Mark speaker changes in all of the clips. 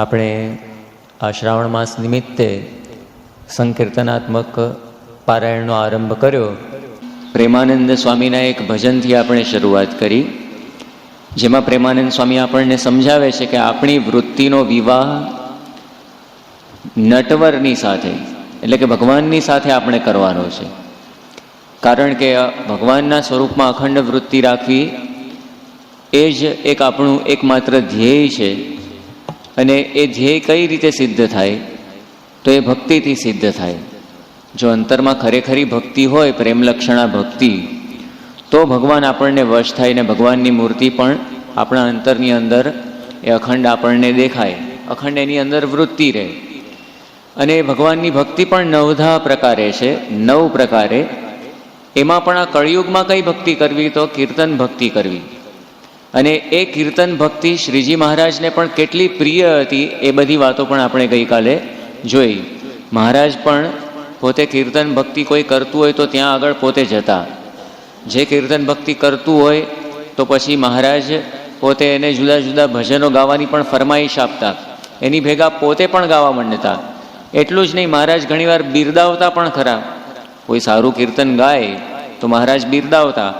Speaker 1: આપણે આ શ્રાવણ માસ નિમિત્તે સંકીર્તનાત્મક પારાયણનો આરંભ કર્યો. પ્રેમાનંદ સ્વામીના એક ભજનથી આપણે શરૂઆત કરી, જેમાં પ્રેમાનંદ સ્વામી આપણને સમજાવે છે કે આપણી વૃત્તિનો વિવાહ નટવરની સાથે, એટલે કે ભગવાનની સાથે આપણે કરવાનો છે. કારણ કે ભગવાનના સ્વરૂપમાં અખંડ વૃત્તિ રાખવી એ જ એક આપણું એકમાત્ર ધ્યેય છે. અને એ ધ્યેય કઈ રીતે સિદ્ધ થાય? તો એ ભક્તિથી સિદ્ધ થાય. જો અંતરમાં ખરેખરી ભક્તિ હોય, પ્રેમલક્ષણા ભક્તિ, તો ભગવાન આપણને વશ થાય ને ભગવાનની મૂર્તિ પણ આપણા અંતરની અંદર એ અખંડ આપણને દેખાય, અખંડ એની અંદર વૃત્તિ રહે. અને ભગવાનની ભક્તિ પણ નવધા પ્રકારે છે, 9 પ્રકારે. એમાં પણ આ કળિયુગમાં કઈ ભક્તિ કરવી? તો કીર્તન ભક્તિ કરવી. અને એ કીર્તન ભક્તિ શ્રીજી મહારાજને પણ કેટલી પ્રિય હતી એ બધી વાતો પણ આપણે ગઈકાલે જોઈ. મહારાજ પણ પોતે કીર્તન ભક્તિ કોઈ કરતું હોય તો ત્યાં આગળ પોતે જતા. જે કીર્તન ભક્તિ કરતું હોય તો પછી મહારાજ પોતે એને જુદા જુદા ભજનો ગાવાની પણ ફરમાઈશ આપતા, એની ભેગા પોતે પણ ગાવા માંડતા. એટલું જ નહીં, મહારાજ ઘણીવાર બિરદાવતા પણ ખરા. કોઈ સારું કીર્તન ગાય તો મહારાજ બિરદાવતા.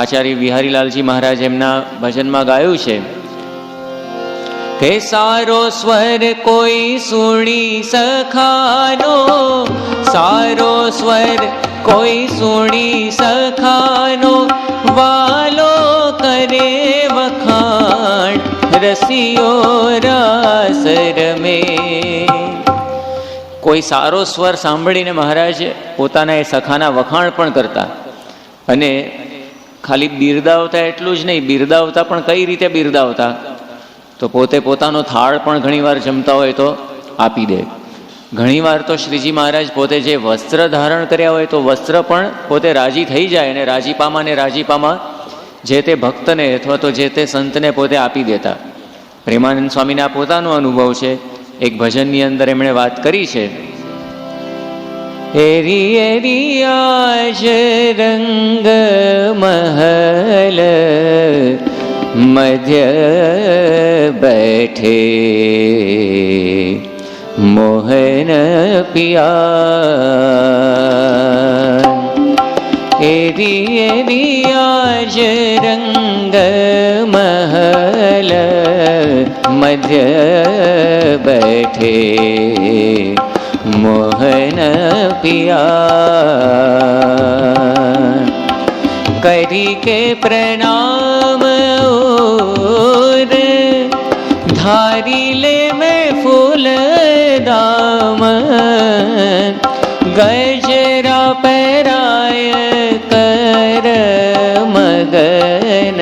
Speaker 1: આચાર્ય વિહારીલાલજી મહારાજ એમના ભજનમાં ગાયું છે કે સારો સ્વર કોઈ સુણી સખાનો, સારો સ્વર કોઈ સુણી સખાનો, વાલો કરે વખાણ રસિયો રાસ રમે. કોઈ સારો સ્વર સાંભળીને મહારાજ પોતાના એ સખાના વખાણ પણ કરતા. અને ખાલી બિરદાવતા એટલું જ નહીં, બિરદાવતા પણ કઈ રીતે બિરદાવતા? તો પોતે પોતાનો થાળ પણ ઘણીવાર જમતા હોય તો આપી દે. ઘણીવાર તો શ્રીજી મહારાજ પોતે જે વસ્ત્ર ધારણ કર્યા હોય તો વસ્ત્ર પણ પોતે રાજી થઈ જાય અને રાજીપામાં ને રાજીપામાં જે તે ભક્તને અથવા તો જે તે સંતને પોતે આપી દેતા. પ્રેમાનંદ સ્વામીના પોતાનો અનુભવ છે. એક ભજનની અંદર એમણે વાત કરી છે, એરી એરી આજ રંગ મહલ મધ્ય બેઠે મોહન પિયા. એરી એરી આજ રંગ મહલ મધ્ય બેઠે મોહન પિયા. કરી કે પ્રણામ ઓર ધારી લે મેં ફૂલ દામ, ગજરા પહેરાય કર મગન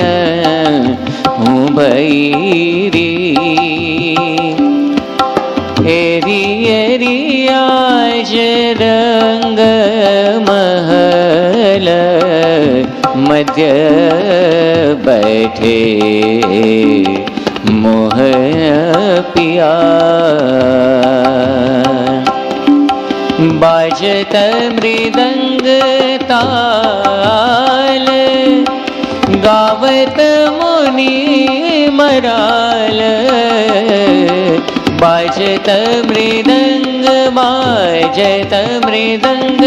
Speaker 1: હું ભૈરી. એરી એરી આજ રંગ મહલ મધ્ય બેઠે મોહન પિયા. બાજત મૃદંગ તાલ, ગાવત મુનિ મરાલ. બાજત મૃદંગ બાજત મૃદંગ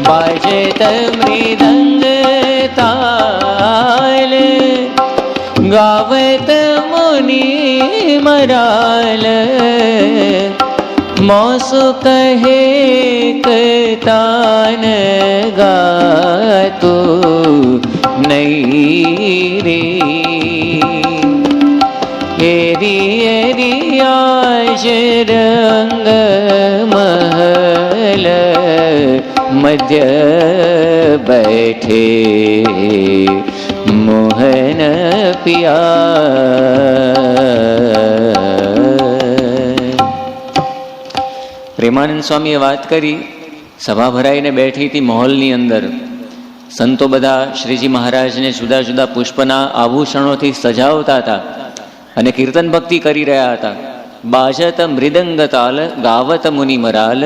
Speaker 1: બાજત મૃદંગ તાલ, ગાવત મુનિ મરાલ. મોસુ કહે તાન ગાતું નહીં રે. એરી એરી આજ રંગ મહલ મધ્ય બેઠે મોહન પિયા. પ્રેમાનંદ સ્વામીએ વાત કરી, સભા ભરાઈને બેઠી હતી મહોલની અંદર. સંતો બધા શ્રીજી મહારાજને જુદા જુદા પુષ્પના આભૂષણોથી સજાવતા હતા અને કીર્તન ભક્તિ કરી રહ્યા હતા. બાજત મૃદંગ તાલ, ગાવત મુનિ મરાલ,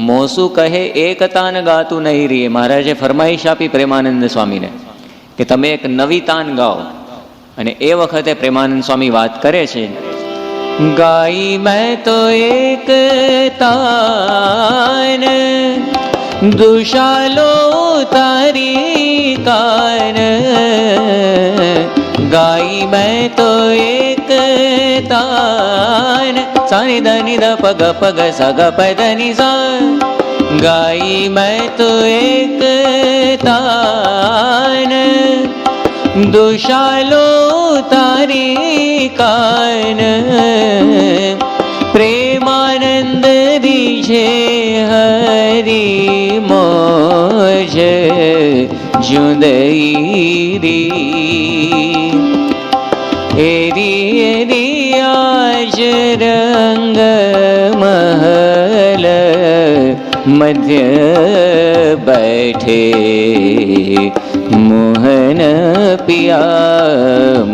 Speaker 1: મોસુ કહે એક તાન ગાતું નહીં રે. મહારાજે ફરમાઈશ આપી પ્રેમાનંદ સ્વામીને કે તમે એક નવી તાન ગાઓ. અને એ વખતે પ્રેમાનંદ સ્વામી વાત કરે છે गाई मैं तो एक तान, दुशालो तारी कान। गाई मैं तो एक तान, सानी धनी ध पग पग सा ग प धनी सा। गाई मैं तो एक तान, दुशालो तारी कान। प्रेमानंद दीजे हरि मोज जुदई री। एरी एरी आज रंग महल मध्य बैठे, मोहन पिया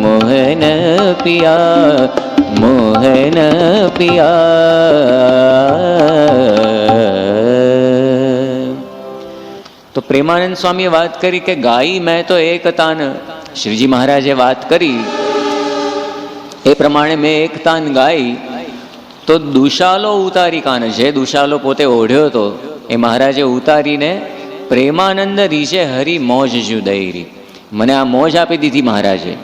Speaker 1: मोहन पिया मोहन पिया। तो પ્રેમાનંદ સ્વામીએ વાત કરી કે ગાઈ મેં તો એક તાન, શ્રીજી મહારાજે વાત કરી એ પ્રમાણે મેં એક તાન ગાઈ તો દુશાલો ઉતારી કાન, જે દુશાલો પોતે ઓઢ્યો હતો એ મહારાજે ઉતારીને પ્રેમાનંદ રીશે હરી મોજ જુદૈરી, મને આ મોજ આપી દીધી મહારાજે.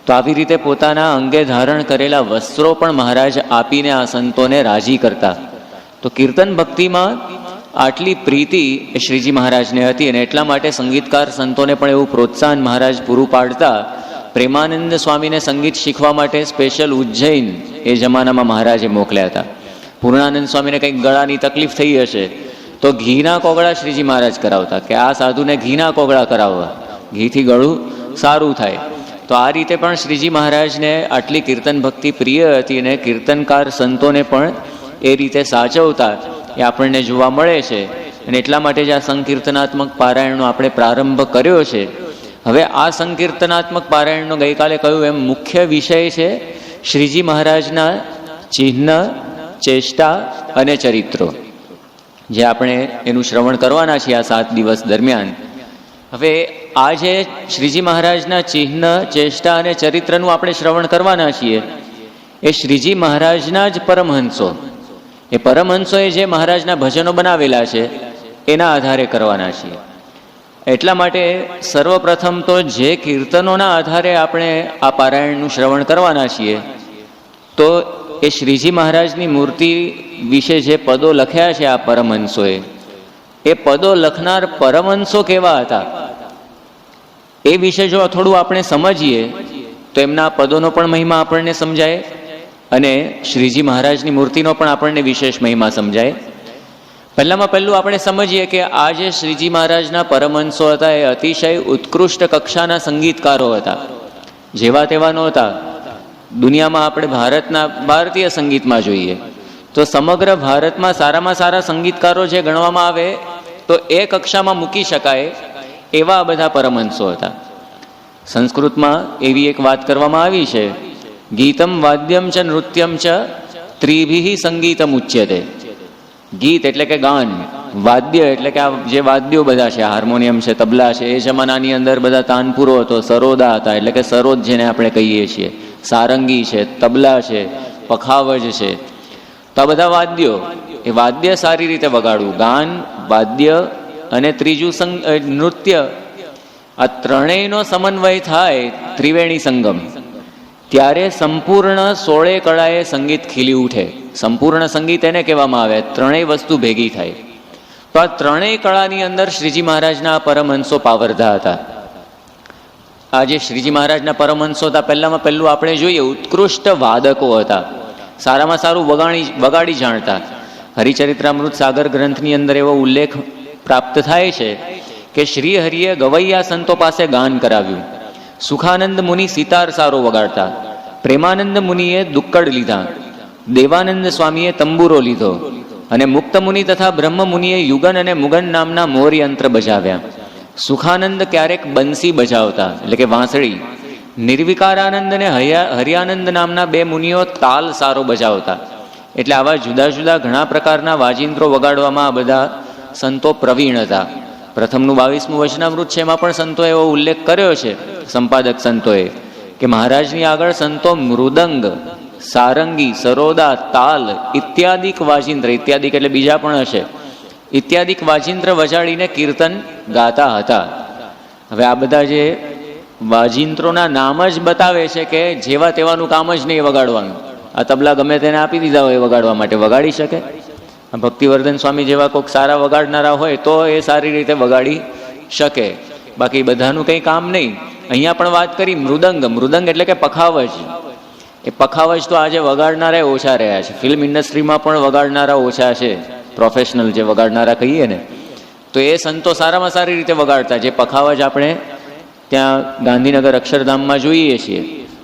Speaker 1: તો આવી રીતે પોતાના અંગે ધારણ કરેલા વસ્ત્રો પણ મહારાજ આપીને આ સંતોને રાજી કરતા. તો કીર્તન ભક્તિમાં આટલી પ્રીતિ એ શ્રીજી મહારાજને હતી અને એટલા માટે સંગીતકાર સંતોને પણ એવું પ્રોત્સાહન મહારાજ પૂરું પાડતા. પ્રેમાનંદ સ્વામીને સંગીત શીખવા માટે સ્પેશિયલ ઉજ્જૈન એ જમાનામાં મહારાજે મોકલ્યા હતા. પૂર્ણાનંદ સ્વામીને કંઈક ગળાની તકલીફ થઈ હશે તો ઘીના કોગળા શ્રીજી મહારાજ કરાવતા કે આ સાધુને ઘીના કોગળા કરાવવા, ઘીથી ગળું સારું થાય. તો આ રીતે પણ શ્રીજી મહારાજને આટલી કીર્તન ભક્તિ પ્રિય હતી અને કીર્તનકાર સંતોને પણ એ રીતે સાચવતા એ આપણને જોવા મળે છે. અને એટલા માટે જ આ સંકીર્તનાત્મક પારાયણનો આપણે પ્રારંભ કર્યો છે. હવે આ સંકીર્તનાત્મક પારાયણનો ગઈકાલે કહ્યું એમ મુખ્ય વિષય છે શ્રીજી મહારાજના ચિહ્ન, ચેષ્ટા અને ચરિત્રો, જે આપણે એનું શ્રવણ કરવાના છીએ આ 7 દિવસ દરમિયાન. હવે આ જે શ્રીજી મહારાજના ચિહ્ન, ચેષ્ટા અને ચરિત્રનું આપણે શ્રવણ કરવાના છીએ એ શ્રીજી મહારાજના જ પરમહંસો, એ પરમહંસોએ જે મહારાજના ભજનો બનાવેલા છે એના આધારે કરવાના છીએ. એટલા માટે સર્વપ્રથમ તો જે કીર્તનોના આધારે આપણે આ પારાયણનું શ્રવણ કરવાના છીએ તો એ શ્રીજી મહારાજની મૂર્તિ વિશે જે પદો લખ્યા છે આ પરમહંસોએ, એ પદો લખનાર પરમહંસો કેવા હતા એ વિશે જો થોડું આપણે સમજીએ તો એમના પદોનો પણ મહિમા આપણને સમજાય અને શ્રીજી મહારાજની મૂર્તિનો પણ આપણને વિશેષ મહિમા સમજાય. પહેલામાં પહેલું આપણે સમજીએ કે આ જે શ્રીજી મહારાજના પરમહંસો હતા એ અતિશય ઉત્કૃષ્ટ કક્ષાના સંગીતકારો હતા. જેવા તેવા નહોતા. દુનિયામાં આપણે ભારતીય સંગીતમાં જોઈએ તો સમગ્ર ભારતમાં સારામાં સારા સંગીતકારો જે ગણવામાં આવે તો એ કક્ષામાં મૂકી શકાય એવા બધા પરમહંસો હતા. સંસ્કૃતમાં એવી એક વાત કરવામાં આવી છે, ગીતમ વાદ્યમ ચ નૃત્યમ ચ ત્રિભિઃ સંગીતમ ઉચ્યતે. ગીત એટલે કે ગાન, વાદ્ય એટલે કે આ જે વાદ્યો બધા છે, હાર્મોનિયમ છે, તબલા છે, એ જમાનાની અંદર બધા તાનપુરો હતો, સરોદા હતા એટલે કે સરોદ જેને આપણે કહીએ છીએ, સારંગી છે, તબલા છે, પખાવજ છે, તો આ બધા વાદ્યો, એ વાદ્ય સારી રીતે વગાડવું, ગાન, વાદ્ય અને ત્રીજું નૃત્ય, આ ત્રણેયનો સમન્વય થાય ત્રિવેણી સંગમ, ત્યારે સંપૂર્ણ 16 કળાએ સંગીત ખીલી ઉઠે. સંપૂર્ણ સંગીત એને કહેવામાં આવે, ત્રણેય વસ્તુ ભેગી થાય. તો આ ત્રણેય કળાની અંદર શ્રીજી મહારાજના પરમહંસો પાવરધા હતા. આ જે શ્રીજી મહારાજના પરમહંસો હતા, પહેલામાં પહેલું આપણે જોઈએ ઉત્કૃષ્ટ વાદકો હતા, સારામાં સારું વગાડી જાણતા. હરિચરિત્રામૃત સાગર ગ્રંથની અંદર એવો ઉલ્લેખ પ્રાપ્ત થાય છે કે શ્રી હરિએ ગવૈયા સંતો પાસે ગાન કરાવ્યું. સુખાનંદ મુનિ સિતાર સારો વગાડતા, પ્રેમાનંદ મુનિએ દુક્કડ લીધા, દેવાનંદ સ્વામીએ તંબુરો લીધો અને મુક્ત મુનિ તથા બ્રહ્મ મુનિએ યુગન અને મુગન નામના મોર યંત્ર બજાવ્યા. સુખાનંદ ક્યારેક બંસી બજાવતા એટલે કે વાંસળી, નિર્વિકારાનંદ અને હરિયાનંદ નામના 2 મુનિઓ તાલ સારો બજાવતા. એટલે આવા જુદા જુદા ઘણા પ્રકારના વાજિંત્રો વગાડવામાં આ બધા સંતો પ્રવીણ હતા. પ્રથમનું 22મું વચનામૃત છે, એમાં પણ સંતોએ એવો ઉલ્લેખ કર્યો છે, સંપાદક સંતોએ, કે મહારાજની આગળ સંતો મૃદંગ, સારંગી, સરોદા, તાલ ઇત્યાદિક વાજિંત્ર, ઇત્યાદિક એટલે બીજા પણ હશે, ઇત્યાદિક વાજિંત્ર વજાડીને કીર્તન ગાતા હતા. હવે આ બધા જે વાજિંત્રોના નામ જ બતાવે છે કે જેવા તેવાનું કામ જ નહીં વગાડવાનું. આ તબલા ગમે તેને આપી દીધા હોય વગાડવા માટે, વગાડી શકે? ભક્તિવર્ધન સ્વામી જેવા કોઈક સારા વગાડનારા હોય તો એ સારી રીતે વગાડી શકે, બાકી બધાનું કંઈ કામ નહીં. અહીંયા પણ વાત કરી મૃદંગ, મૃદંગ એટલે કે પખાવજ. એ પખાવજ તો આજે વગાડનારા ઓછા રહ્યા છે, ફિલ્મ ઇન્ડસ્ટ્રીમાં પણ વગાડનારા ઓછા છે, પ્રોફેશનલ જે વગાડનારા કહીએ ને, તો એ સંતો સારામાં સારી રીતે વગાડતા. જે પખાવજ આપણે ત્યાં ગાંધીનગર અક્ષરધામમાં જોઈએ છીએ,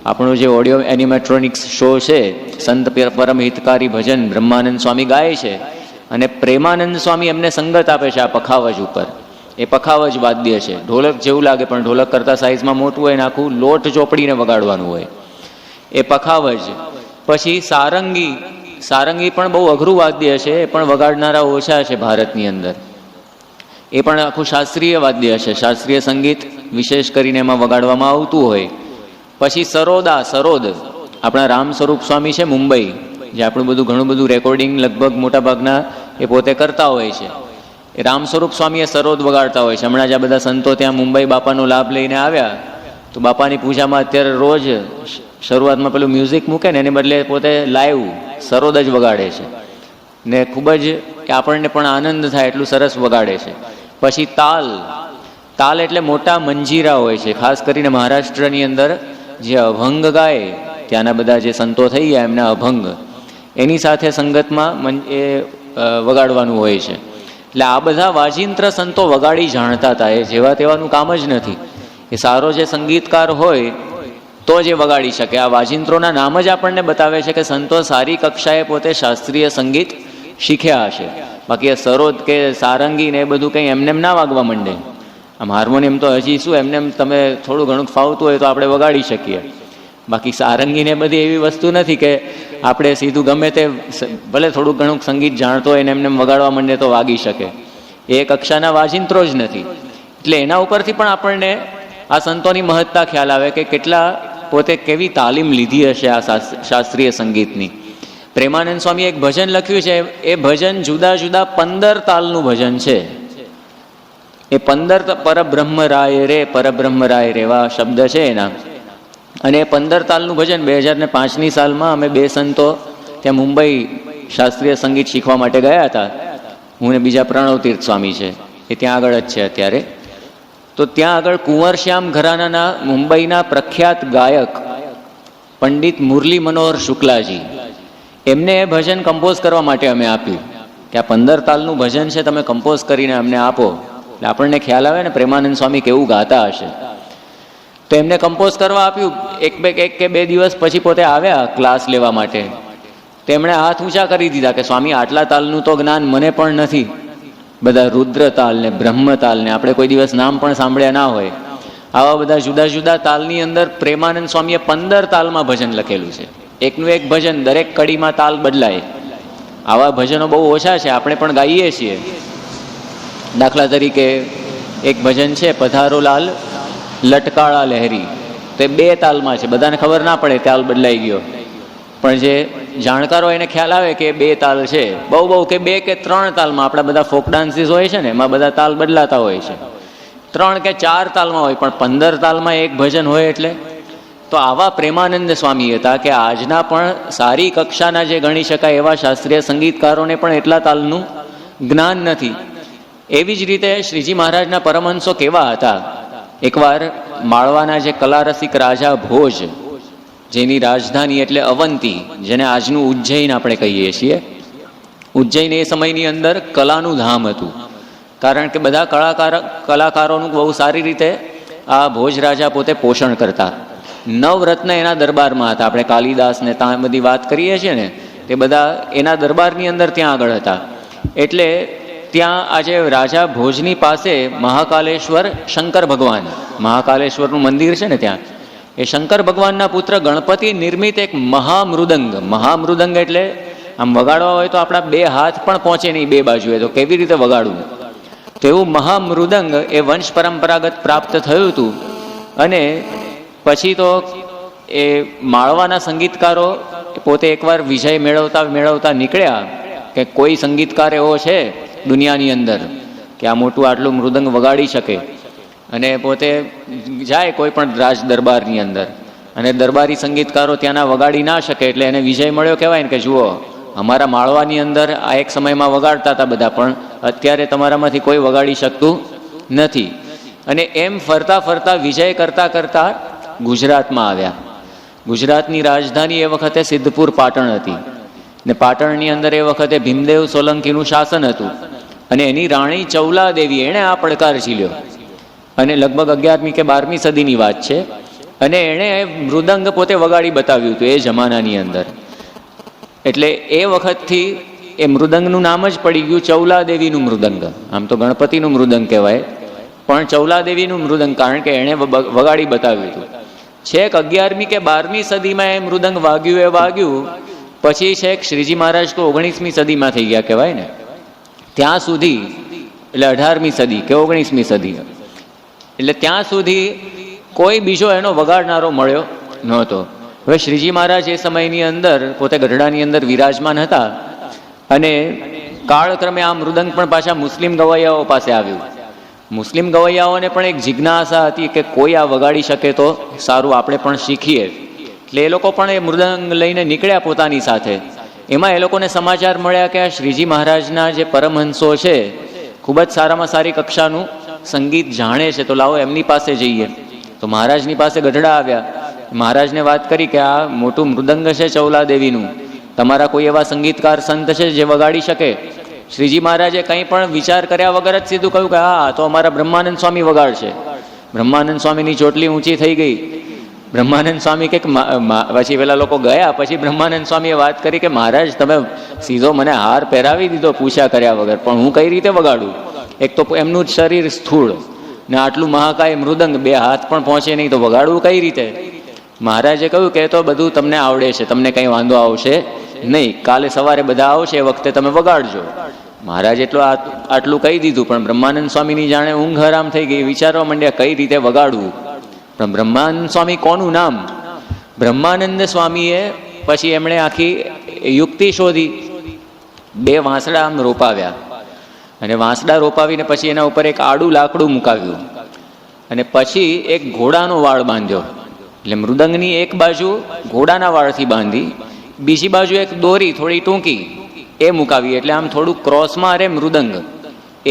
Speaker 1: આપણો જે ઓડિયો એનિમેટ્રોનિક્સ શો છે, સંત પરમ હિતકારી ભજન બ્રહ્માનંદ સ્વામી ગાય છે અને પ્રેમાનંદ સ્વામી એમને સંગત આપે છે આ પખાવજ ઉપર. એ પખાવજ વાદ્ય છે, ઢોલક જેવું લાગે પણ ઢોલક કરતાં સાઇઝમાં મોટું હોય ને આખું લોટ ચોપડીને વગાડવાનું હોય, એ પખાવજ. પછી સારંગી, સારંગી પણ બહુ અઘરું વાદ્ય છે, એ પણ વગાડનારા ઓછા છે ભારતની અંદર. એ પણ આખું શાસ્ત્રીય વાદ્ય છે, શાસ્ત્રીય સંગીત વિશેષ કરીને એમાં વગાડવામાં આવતું હોય. પછી સરોદા, સરોદ આપણા રામ સ્વરૂપ સ્વામી છે મુંબઈ, જે આપણું બધું ઘણું બધું રેકોર્ડિંગ લગભગ મોટાભાગના એ પોતે કરતા હોય છે. એ રામ સ્વરૂપ સ્વામી એ સરોદ વગાડતા હોય છે. હમણાં જ આ બધા સંતો ત્યાં મુંબઈ બાપાનો લાભ લઈને આવ્યા, તો બાપાની પૂજામાં અત્યારે રોજ શરૂઆતમાં પેલું મ્યુઝિક મૂકે ને એને બદલે પોતે લાઈવ સરોદ જ વગાડે છે ને ખૂબ જ આપણને પણ આનંદ થાય એટલું સરસ વગાડે છે. પછી તાલ, તાલ એટલે મોટા મંજીરા હોય છે, ખાસ કરીને મહારાષ્ટ્રની અંદર જે અભંગ ગાય, ત્યાંના બધા જે સંતો થઈ ગયા એમના અભંગ, એની સાથે સંગતમાં એ વગાડવાનું હોય છે. એટલે આ બધા વાજિંત્ર સંતો વગાડી જાણતા હતા, એ જેવા તેવાનું કામ જ નથી. એ સારો જે સંગીતકાર હોય તો જ એ વગાડી શકે. આ વાજિંત્રોના નામ જ આપણને બતાવે છે કે સંતો સારી કક્ષાએ પોતે શાસ્ત્રીય સંગીત શીખ્યા હશે. બાકી એ સરોદ કે સારંગી ને એ બધું કંઈ એમને ના વાગવા માંડે. આમ હાર્મોનિયમ તો હજી શું એમને તમે થોડું ઘણું ફાવતું હોય તો આપણે વગાડી શકીએ, બાકી સારંગીને બધી એવી વસ્તુ નથી કે આપણે સીધું ગમે તે ભલે થોડું ઘણું સંગીત જાણતો હોય ને એમને વગાડવા માંડે તો વાગી શકે. એ કક્ષાના વાજિંત્રો જ નથી. એટલે એના ઉપરથી પણ આપણને આ સંતોની મહત્તા ખ્યાલ આવે કે કેટલા પોતે કેવી તાલીમ લીધી હશે આ શાસ્ત્રીય સંગીતની. પ્રેમાનંદ સ્વામી એક ભજન લખ્યું છે, એ ભજન જુદા જુદા 15 તાલનું ભજન છે. એ 15 પરબ્રહ્મ રાય રે, પરબ્રહ્મ રાય રે એવા શબ્દ છે એના. અને એ 15 તાલનું ભજન 2005ની સાલમાં અમે 2 સંતો ત્યાં મુંબઈ શાસ્ત્રીય સંગીત શીખવા માટે ગયા હતા. હું ને બીજા પ્રણવ તીર્થ સ્વામી છે, એ ત્યાં આગળ જ છે અત્યારે. તો ત્યાં આગળ કુંવરશ્યામ ઘરાનાના મુંબઈના પ્રખ્યાત ગાયક પંડિત મુરલી મનોહર શુક્લાજી, એમને એ ભજન કમ્પોઝ કરવા માટે અમે આપ્યું કે આ 15 તાલનું ભજન છે, તમે કમ્પોઝ કરીને અમને આપો. એટલે આપણને ખ્યાલ આવે ને પ્રેમાનંદ સ્વામી કેવું ગાતા હશે. તો એમને કમ્પોઝ કરવા આપ્યું. એક કે બે દિવસ પછી પોતે આવ્યા ક્લાસ લેવા માટે, તેમણે હાથ ઊંચા કરી દીધા કે સ્વામી આટલા તાલનું તો જ્ઞાન મને પણ નથી. બધા રુદ્ર તાલ ને બ્રહ્મ તાલ ને આપણે કોઈ દિવસ નામ પણ સાંભળ્યા ના હોય, આવા બધા જુદા જુદા તાલની અંદર પ્રેમાનંદ સ્વામીએ 15 તાલમાં ભજન લખેલું છે. એકનું એક ભજન, દરેક કડીમાં તાલ બદલાય. આવા ભજનો બહુ ઓછા છે, આપણે પણ ગાઈએ છીએ. દાખલા તરીકે એક ભજન છે પધારો લાલ લટકાળા લહેરી, તો એ 2 તાલમાં છે. બધાને ખબર ના પડે તાલ બદલાઈ ગયો, પણ જે જાણકારો એને ખ્યાલ આવે કે 2 તાલ છે. બહુ કે 2 કે 3 તાલમાં આપણા બધા ફોક ડાન્સીસ હોય છે ને, એમાં બધા તાલ બદલાતા હોય છે. 3 કે 4 તાલમાં હોય, પણ 15 તાલમાં એક ભજન હોય. એટલે તો આવા પ્રેમાનંદ સ્વામી હતા કે આજના પણ સારી કક્ષાના જે ગણી શકાય એવા શાસ્ત્રીય સંગીતકારોને પણ એટલા તાલનું જ્ઞાન નથી. એવી જ રીતે શ્રીજી મહારાજના પરમહંસો કેવા હતા. એકવાર માળવાના જે કલારસિક રાજા ભોજ, જેની રાજધાની એટલે અવંતી, જેને આજનું ઉજ્જૈન આપણે કહીએ છીએ, ઉજ્જૈન એ સમયની અંદર કલાનું ધામ હતું. કારણ કે બધા કલાકારોનું બહુ સારી રીતે આ ભોજ રાજા પોતે પોષણ કરતા. 9 રત્ન એના દરબારમાં હતા. આપણે કાલિદાસ ને ત્યાં બધી વાત કરીએ છીએ ને, તે બધા એના દરબારની અંદર ત્યાં આગળ હતા. એટલે ત્યાં આજે રાજા ભોજની પાસે મહાકાલેશ્વર શંકર ભગવાન, મહાકાલેશ્વરનું મંદિર છે ને, ત્યાં એ શંકર ભગવાનના પુત્ર ગણપતિ નિર્મિત એક મહામૃદંગ, મહામૃદંગ એટલે આમ વગાડવા હોય તો આપણા 2 હાથ પણ પહોંચે નહીં 2 બાજુએ, તો કેવી રીતે વગાડવું. તો એવું મહામૃદંગ એ વંશ પરંપરાગત પ્રાપ્ત થયું હતું. અને પછી તો એ માળવાના સંગીતકારો પોતે એકવાર વિજય મેળવતા મેળવતા નીકળ્યા કે કોઈ સંગીતકાર એવો છે દુનિયાની અંદર કે આ મોટું આટલું મૃદંગ વગાડી શકે, અને પોતે જાય કોઈ પણ રાજ દરબારની અંદર, અને દરબારી સંગીતકારો ત્યાંના વગાડી ના શકે, એટલે એને વિજય મળ્યો કહેવાય ને કે જુઓ અમારા માળવાની અંદર આ એક સમયમાં વગાડતા હતા બધા, પણ અત્યારે તમારામાંથી કોઈ વગાડી શકતું નથી. અને એમ ફરતા ફરતા વિજય કરતા કરતા ગુજરાતમાં આવ્યા. ગુજરાતની રાજધાની એ વખતે સિદ્ધપુર પાટણ હતી, ને પાટણની અંદર એ વખતે ભીમદેવ સોલંકીનું શાસન હતું, અને એની રાણી ચૌલાદેવી એણે આ પડકાર ઝીલ્યો, અને લગભગ 11મી કે 12મી સદીની વાત છે, અને એણે મૃદંગ પોતે વગાડી બતાવ્યું હતું એ જમાનાની અંદર. એટલે એ વખતથી એ મૃદંગનું નામ જ પડી ગયું ચૌલાદેવીનું મૃદંગ. આમ તો ગણપતિનું મૃદંગ કહેવાય, પણ ચૌલાદેવીનું મૃદંગ, કારણ કે એણે વગાડી બતાવ્યું હતું. છેક 11મી કે 12મી સદીમાં એ મૃદંગ વાગ્યું એ વાગ્યું, પછી છેક શ્રીજી મહારાજ તો 19મી સદીમાં થઈ ગયા કહેવાય ને, ત્યાં સુધી, એટલે 18મી સદી કે 19મી સદી, એટલે ત્યાં સુધી કોઈ બીજો એનો વગાડનારો મળ્યો નહોતો. હવે શ્રીજી મહારાજ એ સમયની અંદર પોતે ગઢડાની અંદર વિરાજમાન હતા, અને કાળક્રમે આ મૃદંગ પણ પાછા મુસ્લિમ ગવૈયાઓ પાસે આવ્યું. મુસ્લિમ ગવૈયાઓને પણ એક જિજ્ઞાસા હતી કે કોઈ આ વગાડી શકે તો સારું, આપણે પણ શીખીએ. એટલે એ લોકો પણ એ મૃદંગ લઈને નીકળ્યા પોતાની સાથે. એમાં એ લોકોને સમાચાર મળ્યા કે આ શ્રીજી મહારાજના જે પરમહંસો છે ખૂબ જ સારામાં સારી કક્ષાનું સંગીત જાણે છે, તો લાવો એમની પાસે જઈએ. તો મહારાજની પાસે ગઢડા આવ્યા. મહારાજને વાત કરી કે આ મોટું મૃદંગ છે ચૌલાદેવીનું, તમારા કોઈ એવા સંગીતકાર સંત છે જે વગાડી શકે? શ્રીજી મહારાજે કંઈ પણ વિચાર કર્યા વગર જ સીધું કહ્યું કે હા, તો અમારા બ્રહ્માનંદ સ્વામી વગાડશે. બ્રહ્માનંદ સ્વામીની ચોટલી ઊંચી થઈ ગઈ. બ્રહ્માનંદ સ્વામી કે પછી પેલા લોકો ગયા, પછી બ્રહ્માનંદ સ્વામીએ વાત કરી કે મહારાજ તમે સીધો મને હાર પહેરાવી દીધો પૂછ્યા કર્યા વગર, પણ હું કઈ રીતે વગાડું? એક તો એમનું જ શરીર સ્થૂળ, ને આટલું મહાકાય મૃદંગ, 2 હાથ પણ પહોંચે નહીં, તો વગાડવું કઈ રીતે? મહારાજે કહ્યું કે તો બધું તમને આવડે છે, તમને કંઈ વાંધો આવશે નહીં, કાલે સવારે બધા આવશે એ વખતે તમે વગાડજો. મહારાજ આટલું કહી દીધું, પણ બ્રહ્માનંદ સ્વામીની જાણે ઊંઘ હરામ થઈ ગઈ. વિચારવા માંડ્યા કઈ રીતે વગાડવું. પણ બ્રહ્માનંદ સ્વામી કોનું નામ? બ્રહ્માનંદ સ્વામીએ પછી એમણે આખી યુક્તિ શોધી. 2 વાંસડા આમ રોપાવ્યા, અને વાંસડા રોપાવીને પછી એના ઉપર એક આડું લાકડું મુકાવ્યું, અને પછી એક ઘોડાનો વાળ બાંધ્યો. એટલે મૃદંગની એક બાજુ ઘોડાના વાળથી બાંધી, બીજી બાજુ એક દોરી થોડી ટૂંકી એ મુકાવી, એટલે આમ થોડું ક્રોસમાં અરે મૃદંગ.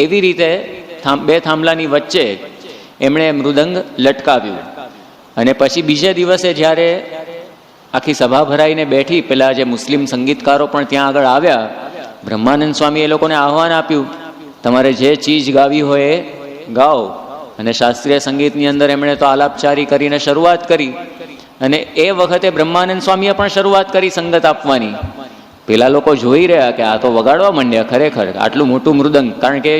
Speaker 1: એવી રીતે 2 થાંભલાની વચ્ચે એમણે મૃદંગ લટકાવ્યું. અને પછી બીજે દિવસે જ્યારે આખી સભા ભરાઈને બેઠી, પેલા જે મુસ્લિમ સંગીતકારો પણ ત્યાં આગળ આવ્યા, બ્રહ્માનંદ સ્વામી એ લોકોને આહ્વાન આપ્યું, તમારે જે ચીજ ગાવી હોય એ ગાઓ. અને શાસ્ત્રીય સંગીતની અંદર એમણે તો આલાપચારી કરીને શરૂઆત કરી, અને એ વખતે બ્રહ્માનંદ સ્વામીએ પણ શરૂઆત કરી સંગત આપવાની. પેલા લોકો જોઈ રહ્યા કે આ તો વગાડવા માંડ્યા ખરેખર આટલું મોટું મૃદંગ, કારણ કે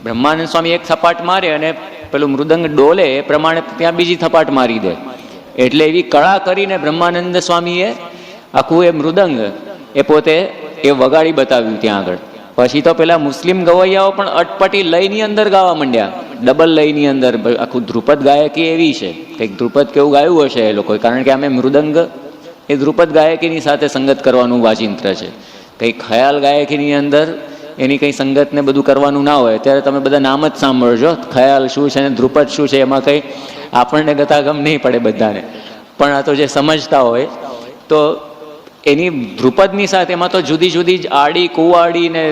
Speaker 1: બ્રહ્માનંદ સ્વામી એક થપાટ મારે અને પેલું મૃદંગ ડોલે એ પ્રમાણે ત્યાં બીજી થપાટ મારી દે, એટલે એવી કળા કરીને બ્રહ્માનંદ સ્વામીએ આખું એ મૃદંગ એ પોતે એ વગાડી બતાવ્યું ત્યાં આગળ. પછી તો પેલા મુસ્લિમ ગવૈયાઓ પણ અટપટી લયની અંદર ગાવા માંડ્યા, ડબલ લયની અંદર. આખું ધ્રુપદ ગાયકી એવી છે, કંઈક ધ્રુપદ કેવું ગાયું હશે એ લોકોએ, કારણ કે અમે મૃદંગ એ ધ્રુપદ ગાયકીની સાથે સંગત કરવાનું વાજિંત્ર છે. કંઈ ખયાલ ગાયકીની અંદર એની કંઈ સંગત ને બધું કરવાનું ના હોય. અત્યારે તમે બધા નામ જ સાંભળજો, ખયાલ શું છે ને ધ્રુપદ શું છે, એમાં કંઈ આપણને ગતાગમ નહીં પડે બધાને, પણ આ તો જે સમજતા હોય તો એની ધ્રુપદની સાથે એમાં તો જુદી જુદી જ આડી કુવાડી ને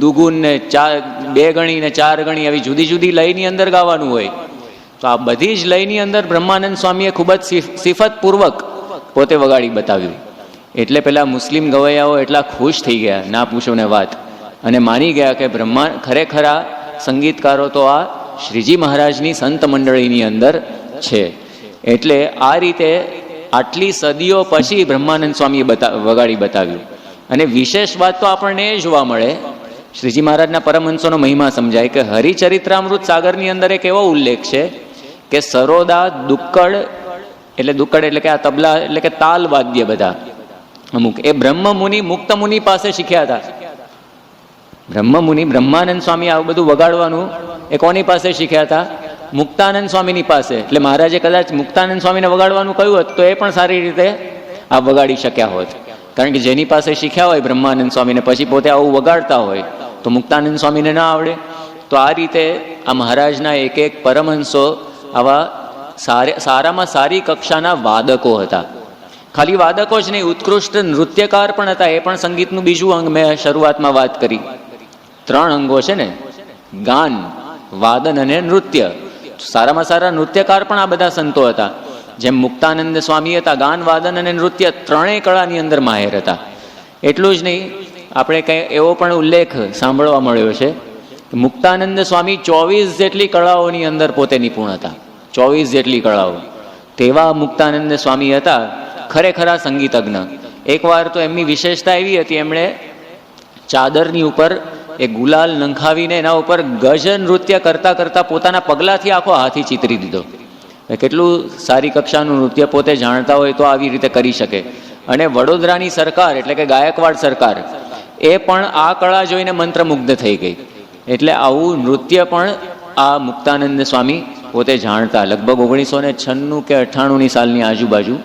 Speaker 1: દુગુન ને 2 ગણી ને 4 ગણી આવી જુદી જુદી લયની અંદર ગાવાનું હોય. તો આ બધી જ લયની અંદર બ્રહ્માનંદ સ્વામીએ ખૂબ જ સિફતપૂર્વક પોતે વગાડી બતાવ્યું. એટલે પેલા મુસ્લિમ ગવૈયાઓ એટલા ખુશ થઈ ગયા, ના પૂછો ને વાત, અને માની ગયા કે ખરેખર આ સંગીતકારો તો આ શ્રીજી મહારાજની સંત મંડળીની અંદર છે. એટલે આ રીતે આટલી સદીઓ પછી બ્રહ્માનંદ સ્વામીએ વગાડી બતાવ્યું. અને વિશેષ વાત તો આપણને એ જોવા મળે, શ્રીજી મહારાજના પરમહંસોનો મહિમા સમજાય કે હરિચરિત્રામૃત સાગરની અંદર એક એવો ઉલ્લેખ છે કે સરોદા દુક્કડ એટલે કે આ તબલા એટલે કે તાલ વાદ્ય બધા અમુક એ બ્રહ્મ મુનિ મુક્ત મુનિ પાસે શીખ્યા હતા. બ્રહ્મ મુનિ બ્રહ્માનંદ સ્વામી આવું બધું વગાડવાનું એ કોની પાસે શીખ્યા હતા? મુક્તાનંદ સ્વામીની પાસે. એટલે મહારાજે કદાચ મુક્તાનંદ સ્વામીને વગાડવાનું કહ્યું હોત તો એ પણ સારી રીતે આ વગાડી શક્યા હોત. કારણ કે જેની પાસે શીખ્યા હોય બ્રહ્માનંદ સ્વામીને પછી પોતે આવું વગાડતા હોય તો મુક્તાનંદ સ્વામીને ના આવડે. તો આ રીતે આ મહારાજના એક એક પરમહંસો આવા સારામાં સારી કક્ષાના વાદકો હતા. ખાલી વાદકો જ નહીં, ઉત્કૃષ્ટ નૃત્યકાર પણ હતા. એ પણ સંગીતનું બીજું અંગ મેં શરૂઆતમાં વાત કરી. 3 અંગો છે ને, ગાન, વાદન અને નૃત્ય. સારામાં સારા નૃત્યકાર પણ આ બધા સંતો હતા. જેમ મુક્તાનંદ સ્વામી હતા, ગાન, વાદન અને નૃત્ય ત્રણેય કળાની અંદર માહેર હતા. એટલું જ નહીં, આપણે કંઈ એવો પણ ઉલ્લેખ સાંભળવા મળ્યો છે કે મુક્તાનંદ સ્વામી 24 જેટલી કળાઓની અંદર પોતે નિપુણ હતા. 24 જેટલી કળાઓ. તેવા મુક્તાનંદ સ્વામી હતા, ખરેખરા સંગીતજ્ઞ. એકવાર તો એમની વિશેષતા એવી હતી, એમણે ચાદરની ઉપર એ ગુલાલ નંખાવીને એના ઉપર ગજ નૃત્ય કરતા કરતા પોતાના પગલાથી આખો હાથી ચિતરી દીધો. કેટલું સારી કક્ષાનું નૃત્ય પોતે જાણતા હોય તો આવી રીતે કરી શકે. અને વડોદરાની સરકાર એટલે કે ગાયકવાડ સરકાર એ પણ આ કળા જોઈને મંત્રમુગ્ધ થઈ ગઈ. એટલે આવું નૃત્ય પણ આ મુક્તાનંદ સ્વામી પોતે જાણતા. લગભગ 1996 કે 98ની સાલની આજુબાજુ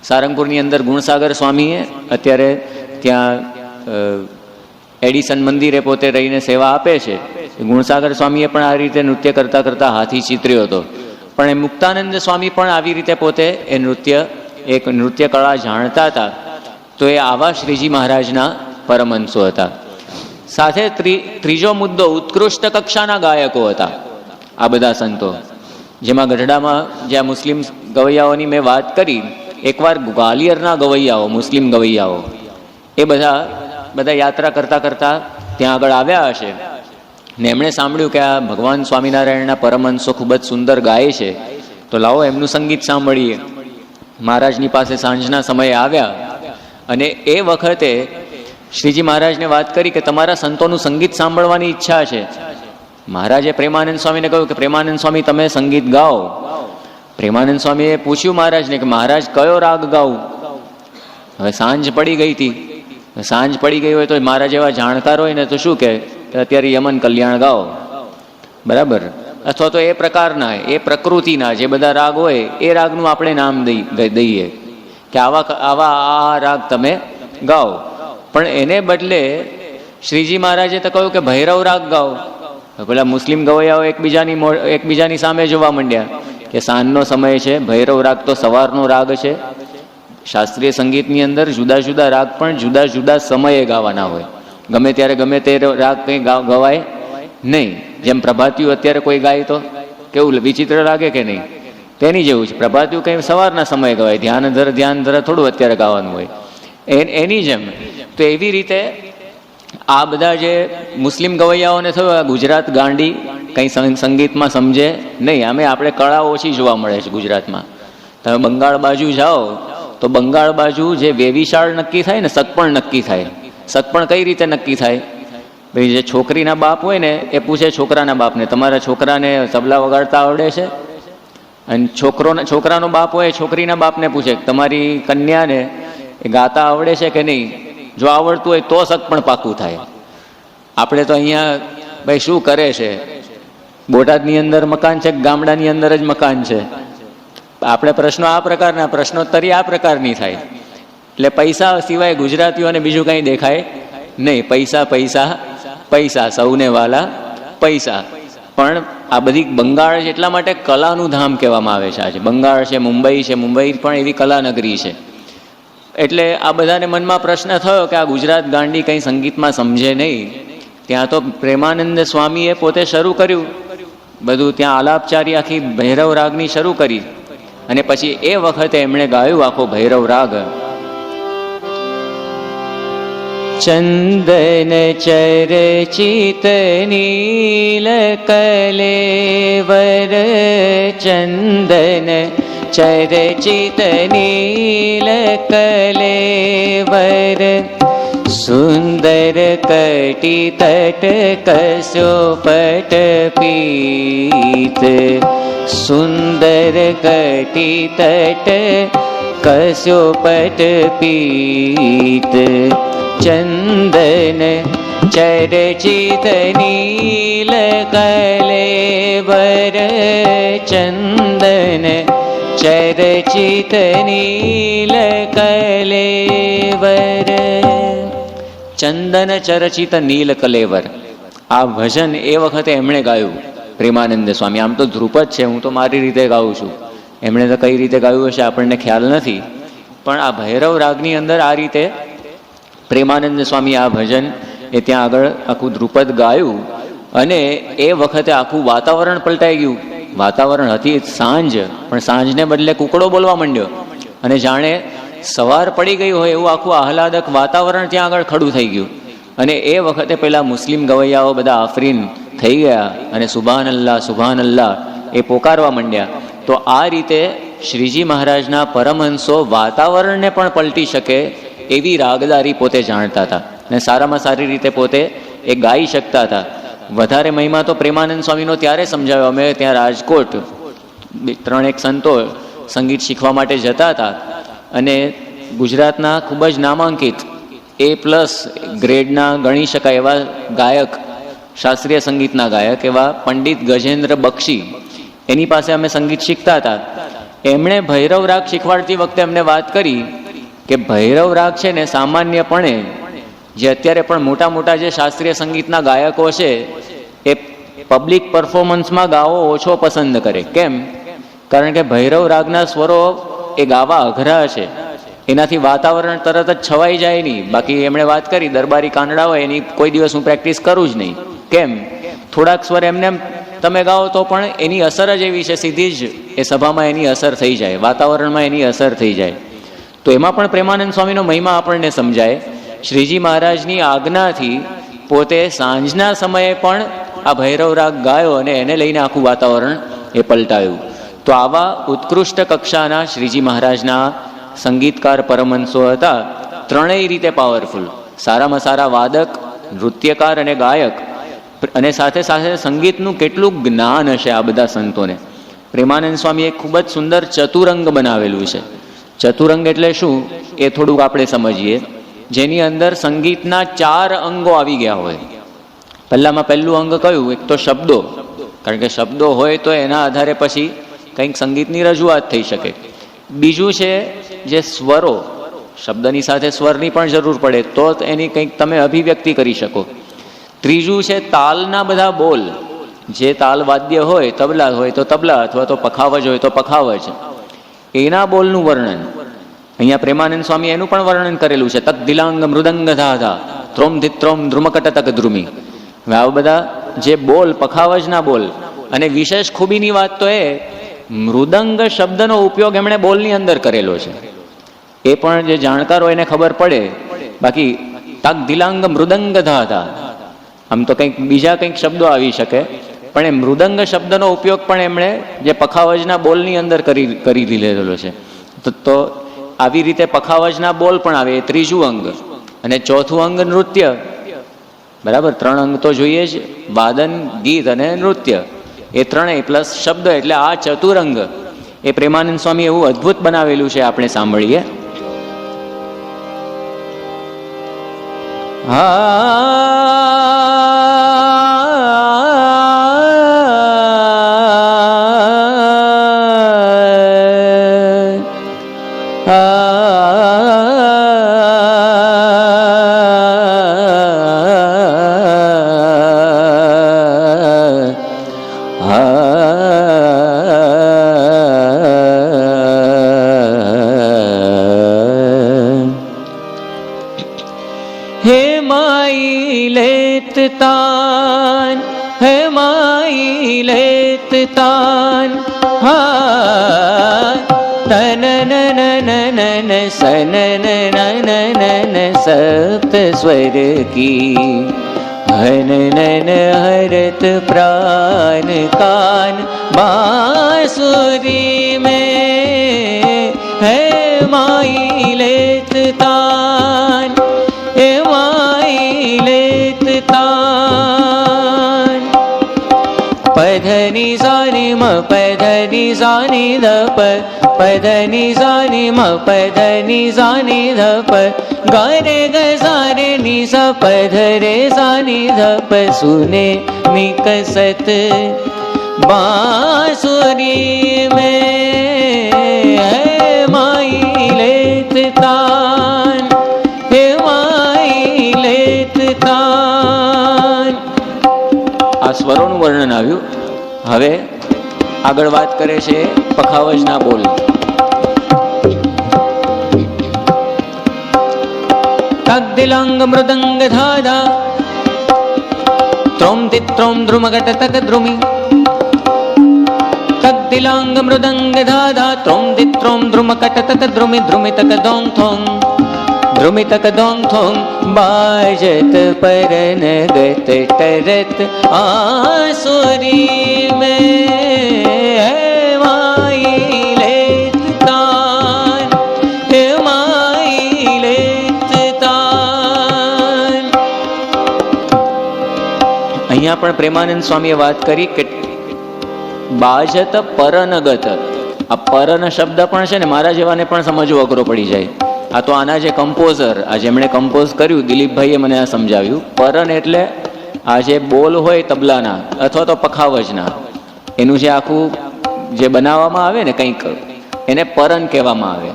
Speaker 1: સારંગપુરની અંદર ગુણસાગર સ્વામીએ અત્યારે ત્યાં એડિસન મંદિરે પોતે રહીને સેવા આપે છે. ગુણસાગર સ્વામીએ પણ આ રીતે નૃત્ય કરતા કરતા હાથી ચિતર્યો હતો. પણ એ મુક્તાનંદ સ્વામી પણ આવી રીતે પોતે એ નૃત્ય કળા જાણતા હતા. તો એ આવા શ્રીજી મહારાજના પરમહંસો હતા. સાથે ત્રીજો મુદ્દો, ઉત્કૃષ્ટ કક્ષાના ગાયકો હતા આ બધા સંતો. જેમાં ગઢડામાં જ્યાં મુસ્લિમ ગવૈયાઓની મેં વાત કરી, એકવાર ગ્વાલિયરના ગવૈયાઓ, મુસ્લિમ ગવૈયાઓ, એ બધા યાત્રા કરતા કરતા ત્યાં આગળ આવ્યા હશે ને એમણે સાંભળ્યું કે આ ભગવાન સ્વામિનારાયણના પરમહંસો ખૂબ જ સુંદર ગાય છે, તો લાવો એમનું સંગીત સાંભળીએ. મહારાજની પાસે સાંજના સમયે આવ્યા અને એ વખતે શ્રીજી મહારાજને વાત કરી કે તમારા સંતોનું સંગીત સાંભળવાની ઈચ્છા છે. મહારાજે પ્રેમાનંદ સ્વામીને કહ્યું કે પ્રેમાનંદ સ્વામી તમે સંગીત ગાઓ. પ્રેમાનંદ સ્વામીએ પૂછ્યું મહારાજને કે મહારાજ કયો રાગ ગાઉં? હવે સાંજ પડી ગઈ હતી. સાંજ પડી ગઈ હોય તો મહારાજ એવા જાણકાર હોય ને તો શું કે અત્યારે યમન કલ્યાણ ગાઓ, બરાબર? અથવા તો એ પ્રકારના, એ પ્રકૃતિના જે બધા રાગ હોય એ રાગનું આપણે નામ દઈએ કે આવા રાગ તમે ગાઓ. પણ એને બદલે શ્રીજી મહારાજે તો કહ્યું કે ભૈરવ રાગ ગાઓ. પેલા મુસ્લિમ ગવૈયાઓ એકબીજાની સામે જોવા માંડ્યા કે સાંજનો સમય છે, ભૈરવ રાગ તો સવારનો રાગ છે. શાસ્ત્રીય સંગીતની અંદર જુદા જુદા રાગ પણ જુદા જુદા સમયે ગાવાના હોય. ગમે ત્યારે ગમે તે રાગ કંઈ ગવાય નહીં. જેમ પ્રભાતિયું અત્યારે કોઈ ગાય તો કેવું વિચિત્ર લાગે કે નહીં? તેની જેવું છે. પ્રભાતિયું કંઈ સવારના સમયે ગવાય, ધ્યાન ધર થોડું અત્યારે ગાવાનું હોય. એની જેમ તો એવી રીતે આ બધા જે મુસ્લિમ ગવૈયાઓને થયું ગુજરાત ગાંડી કંઈ સંગીતમાં સમજે નહીં. આમે આપણે કળા ઓછી જોવા મળે છે ગુજરાતમાં. તમે બંગાળ બાજુ જાઓ તો બંગાળ બાજુ જે વેવિશાળ નક્કી થાય ને, સગપણ નક્કી થાય. સગપણ કઈ રીતે નક્કી થાય? ભાઈ જે છોકરીના બાપ હોય ને એ પૂછે છોકરાના બાપને તમારા છોકરાને તબલા વગાડતા આવડે છે? અને છોકરાનો બાપ હોય છોકરીના બાપને પૂછે તમારી કન્યાને એ ગાતા આવડે છે કે નહીં? જો આવડતું હોય તો સગપણ પાકું થાય. આપણે તો અહીંયા ભાઈ શું કરે છે, બોટાદની અંદર મકાન છે, ગામડાની અંદર જ મકાન છે. આપણે પ્રશ્નો આ પ્રકારના, પ્રશ્નોત્તરી આ પ્રકારની થાય. એટલે પૈસા સિવાય ગુજરાતીઓને બીજું કંઈ દેખાય નહીં. પૈસા પૈસા પૈસા, સૌને વાલા પૈસા. પણ આ બધી બંગાળ એટલા માટે કલાનું ધામ કહેવામાં આવે છે. આજે બંગાળ છે, મુંબઈ છે, મુંબઈ પણ એવી કલાનગરી છે. એટલે આ બધાને મનમાં પ્રશ્ન થયો કે આ ગુજરાત ગાંડી કંઈ સંગીતમાં સમજે નહીં. ત્યાં તો પ્રેમાનંદ સ્વામીએ પોતે શરૂ કર્યું બધું. ત્યાં આલાપચારી આખી ભૈરવ રાગની શરૂ કરી અને પછી એ વખતે એમણે ગાયું આખો ભૈરવ રાગ. ચંદન ચરચિત નીલ કલેવર, ચંદન ચરચિત નીલ કલેવર, સુંદર કટી તટ કસોપટ પીત, સુંદર કટી તટ કસોપટ પીત, ચંદન ચરચિત નીલ કલેવર, ચંદન ચરચિત નીલ કલેવર. ચંદન ચરચિત નીલ કલેવર, આ ભજન એ વખતે એમણે ગાયું પ્રેમાનંદ સ્વામી. આમ તો ધ્રુપદ છે, હું તો મારી રીતે ગાઉં છું, એમણે તો કઈ રીતે ગાયું હશે આપણને ખ્યાલ નથી, પણ આ ભૈરવ રાગની અંદર આ રીતે પ્રેમાનંદ સ્વામી આ ભજન એ ત્યાં આગળ આખું ધ્રુપદ ગાયું. અને એ વખતે આખું વાતાવરણ પલટાઈ ગયું. વાતાવરણ હતી સાંજ, પણ સાંજને બદલે કુકડો બોલવા માંડ્યો, અને જાણે સવાર પડી ગઈ હોય એવું આખું આહલાદક વાતાવરણ ત્યાં આગળ ખડું થઈ ગયું. અને એ વખતે પેલા મુસ્લિમ ગવૈયાઓ બધા આફરીન થઈ ગયા અને સુભાન અલ્લાહ સુભાન અલ્લાહ એ પોકારવા માંડ્યા. તો આ રીતે શ્રીજી મહારાજના પરમહંસો વાતાવરણને પણ પલટી શકે એવી રાગદારી પોતે જાણતા હતા, અને સારામાં સારી રીતે પોતે એ ગાઈ શકતા હતા. વધારે મહિમા તો પ્રેમાનંદ સ્વામીનો ત્યારે સમજાવ્યો. અમે ત્યાં રાજકોટ 3 સંતો સંગીત શીખવા માટે જતા હતા, અને ગુજરાતના ખૂબ જ નામાંકિત A+ ગ્રેડના ગણી શકાય એવા ગાયક, શાસ્ત્રીય સંગીતના ગાયક એવા પંડિત ગજેન્દ્ર બક્ષી, એની પાસે અમે સંગીત શીખતા હતા. એમણે ભૈરવ રાગ શીખવાડતી વખતે અમને વાત કરી કે ભૈરવ રાગ છે ને સામાન્યપણે જે અત્યારે પણ મોટા મોટા જે શાસ્ત્રીય સંગીતના ગાયકો છે એ પબ્લિક પરફોર્મન્સમાં ગાવો ઓછો પસંદ કરે. કેમ? કારણ કે ભૈરવ રાગના સ્વરો એ ગાવા અઘરા છે, એનાથી વાતાવરણ તરત જ છવાઈ જાય નહીં. બાકી એમણે વાત કરી દરબારી કાનડા હોય એની કોઈ દિવસ હું પ્રેક્ટિસ કરું જ નહીં. કેમ? થોડાક સ્વર એમને તમે ગાઓ તો પણ એની અસર જ એવી છે, સીધી જ એ સભામાં એની અસર થઈ જાય, વાતાવરણમાં એની અસર થઈ જાય. તો એમાં પણ પ્રેમાનંદ સ્વામીનો મહિમા આપણને સમજાય. શ્રીજી મહારાજની આજ્ઞાથી પોતે સાંજના સમયે પણ આ ભૈરવ રાગ ગાયો અને એને લઈને આખું વાતાવરણ એ પલટાયું. તો આવા ઉત્કૃષ્ટ કક્ષાના શ્રીજી મહારાજના સંગીતકાર પરમહંસો હતા, ત્રણેય રીતે પાવરફુલ. સારામાં સારા વાદક, નૃત્યકાર અને ગાયક, અને સાથે સાથે સંગીતનું કેટલું જ્ઞાન હશે આ બધા સંતોને. પ્રેમાનંદ સ્વામીએ ખૂબ જ સુંદર ચતુરંગ બનાવેલું છે. ચતુરંગ એટલે શું એ થોડુંક આપણે સમજીએ. જેની અંદર સંગીતના 4 અંગો આવી ગયા હોય. પહેલામાં પહેલું અંગ કયું? એક તો શબ્દો, કારણ કે શબ્દો હોય તો એના આધારે પછી કંઈક સંગીતની રજૂઆત થઈ શકે. બીજું છે જે સ્વરો, શબ્દની સાથે સ્વરની પણ જરૂર પડે તો એની કંઈક તમે અભિવ્યક્તિ કરી શકો. ત્રીજું છે તાલના બધા બોલ, જે તાલ વાદ્ય હોય, તબલા હોય તો તબલા, અથવા તો પખાવજ હોય તો પખાવજ, એના બોલનું વર્ણન. અહીંયા પ્રેમાનંદ સ્વામી એનું પણ વર્ણન કરેલું છે. તક દિલાંગ મૃદંગ ધાધા ત્રોમ ધિત્રોમ ધ્રુમકટ તક ધ્રુમી. હવે આ બધા જે બોલ, પખાવજના બોલ. અને વિશેષ ખૂબીની વાત તો એ મૃદંગ શબ્દનો ઉપયોગ એમણે બોલની અંદર કરેલો છે. એ પણ જે જાણકાર હોય એને ખબર પડે. બાકી તક દિલાંગ મૃદંગ ધાધા, આમ તો કંઈક બીજા કંઈક શબ્દો આવી શકે, પણ એ મૃદંગ શબ્દનો ઉપયોગ પણ એમણે જે પખાવજના બોલની અંદર કરી લીધેલો છે. તો આવી રીતે પખાવજના બોલ પણ આવે, એ ત્રીજું અંગ. અને ચોથું અંગ નૃત્ય. બરાબર, 3 અંગ તો જોઈએ જ, વાદન, ગીત અને નૃત્ય, એ ત્રણેય પ્લસ શબ્દ, એટલે આ ચતુરંગ એ પ્રેમાનંદ સ્વામી એવું અદ્ભુત બનાવેલું છે. આપણે સાંભળીએ.
Speaker 2: તાન હે માઈ લેત તાન હા તન નન સન નન સપ્ત સ્વર કી હન નન હરત પ્રાન કાન બાંસુરી में है माई लेत तान ए माई लेत तान पधनी सानी म पधनी सानी ध प पधनी सानी म पधनी सानी ध प गारे ग सारे नि सा पधरे सानी ध प सुने निकसत बांसुरी में
Speaker 1: આ સ્વરોનું વર્ણન આવ્યું. હવે આગળ વાત કરે છે પખાવજના બોલ.
Speaker 2: તદ્દિલાંગ મૃદંગ ધાધા ત્રોમ તિત્રોમ ધ્રુમઘટ તક ધ્રુમી. તદ્દિલાંગ મૃદંગ ધાધા ત્રોમ તિત્રોમ ધ્રુમઘટ તક ધ્રુમી. ધ્રુમિતક દોંગ થોંગ ધ્રુમિતક દોંગ થોંગ બાજત પરન ગત ટરત આસુરી મેં માઈ લેત તાન માઈ લેત તાન.
Speaker 1: અહીંયા પણ પ્રેમાનંદ સ્વામીએ વાત કરી કે બાજત પરનગત. આ પરન શબ્દ પણ છે ને મારા જેવાને પણ સમજવો અઘરો પડી જાય. આ તો આના જે કમ્પોઝર, આ જેમણે કમ્પોઝ કર્યું દિલીપભાઈએ મને આ સમજાવ્યું. પરન એટલે આ જે બોલ હોય તબલાના અથવા તો પખાવજના, એનું જે આખું જે બનાવવામાં આવે ને કંઈક, એને પરન કહેવામાં આવે.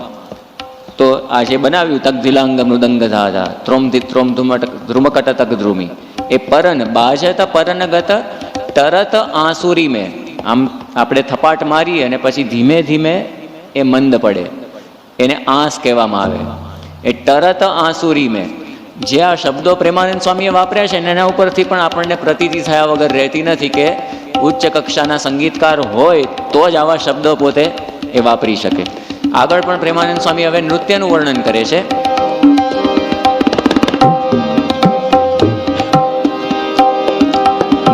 Speaker 1: તો આ જે બનાવ્યું તકધિલાંગ મૃદંગ ધાધા ત્રોમ તિત્રોમ ધ્રુમકટ તક ધ્રુમી, એ પરન બાજત પરનગત તરત આંસુરી મેં. આમ આપણે થપાટ મારીએ અને પછી ધીમે ધીમે એ મંદ પડે, એને આંસ કહેવામાં આવે. એ તરત આંસુરી મેં જે આ શબ્દો પ્રેમાનંદ સ્વામીએ વાપર્યા છે ને એના ઉપરથી પણ આપણને પ્રતીતિ થયા વગર રહેતી નથી કે ઉચ્ચ કક્ષાના સંગીતકાર હોય તો જ આવા શબ્દો પોતે એ વાપરી શકે. આગળ પણ પ્રેમાનંદ સ્વામી હવે નૃત્યનું વર્ણન કરે છે.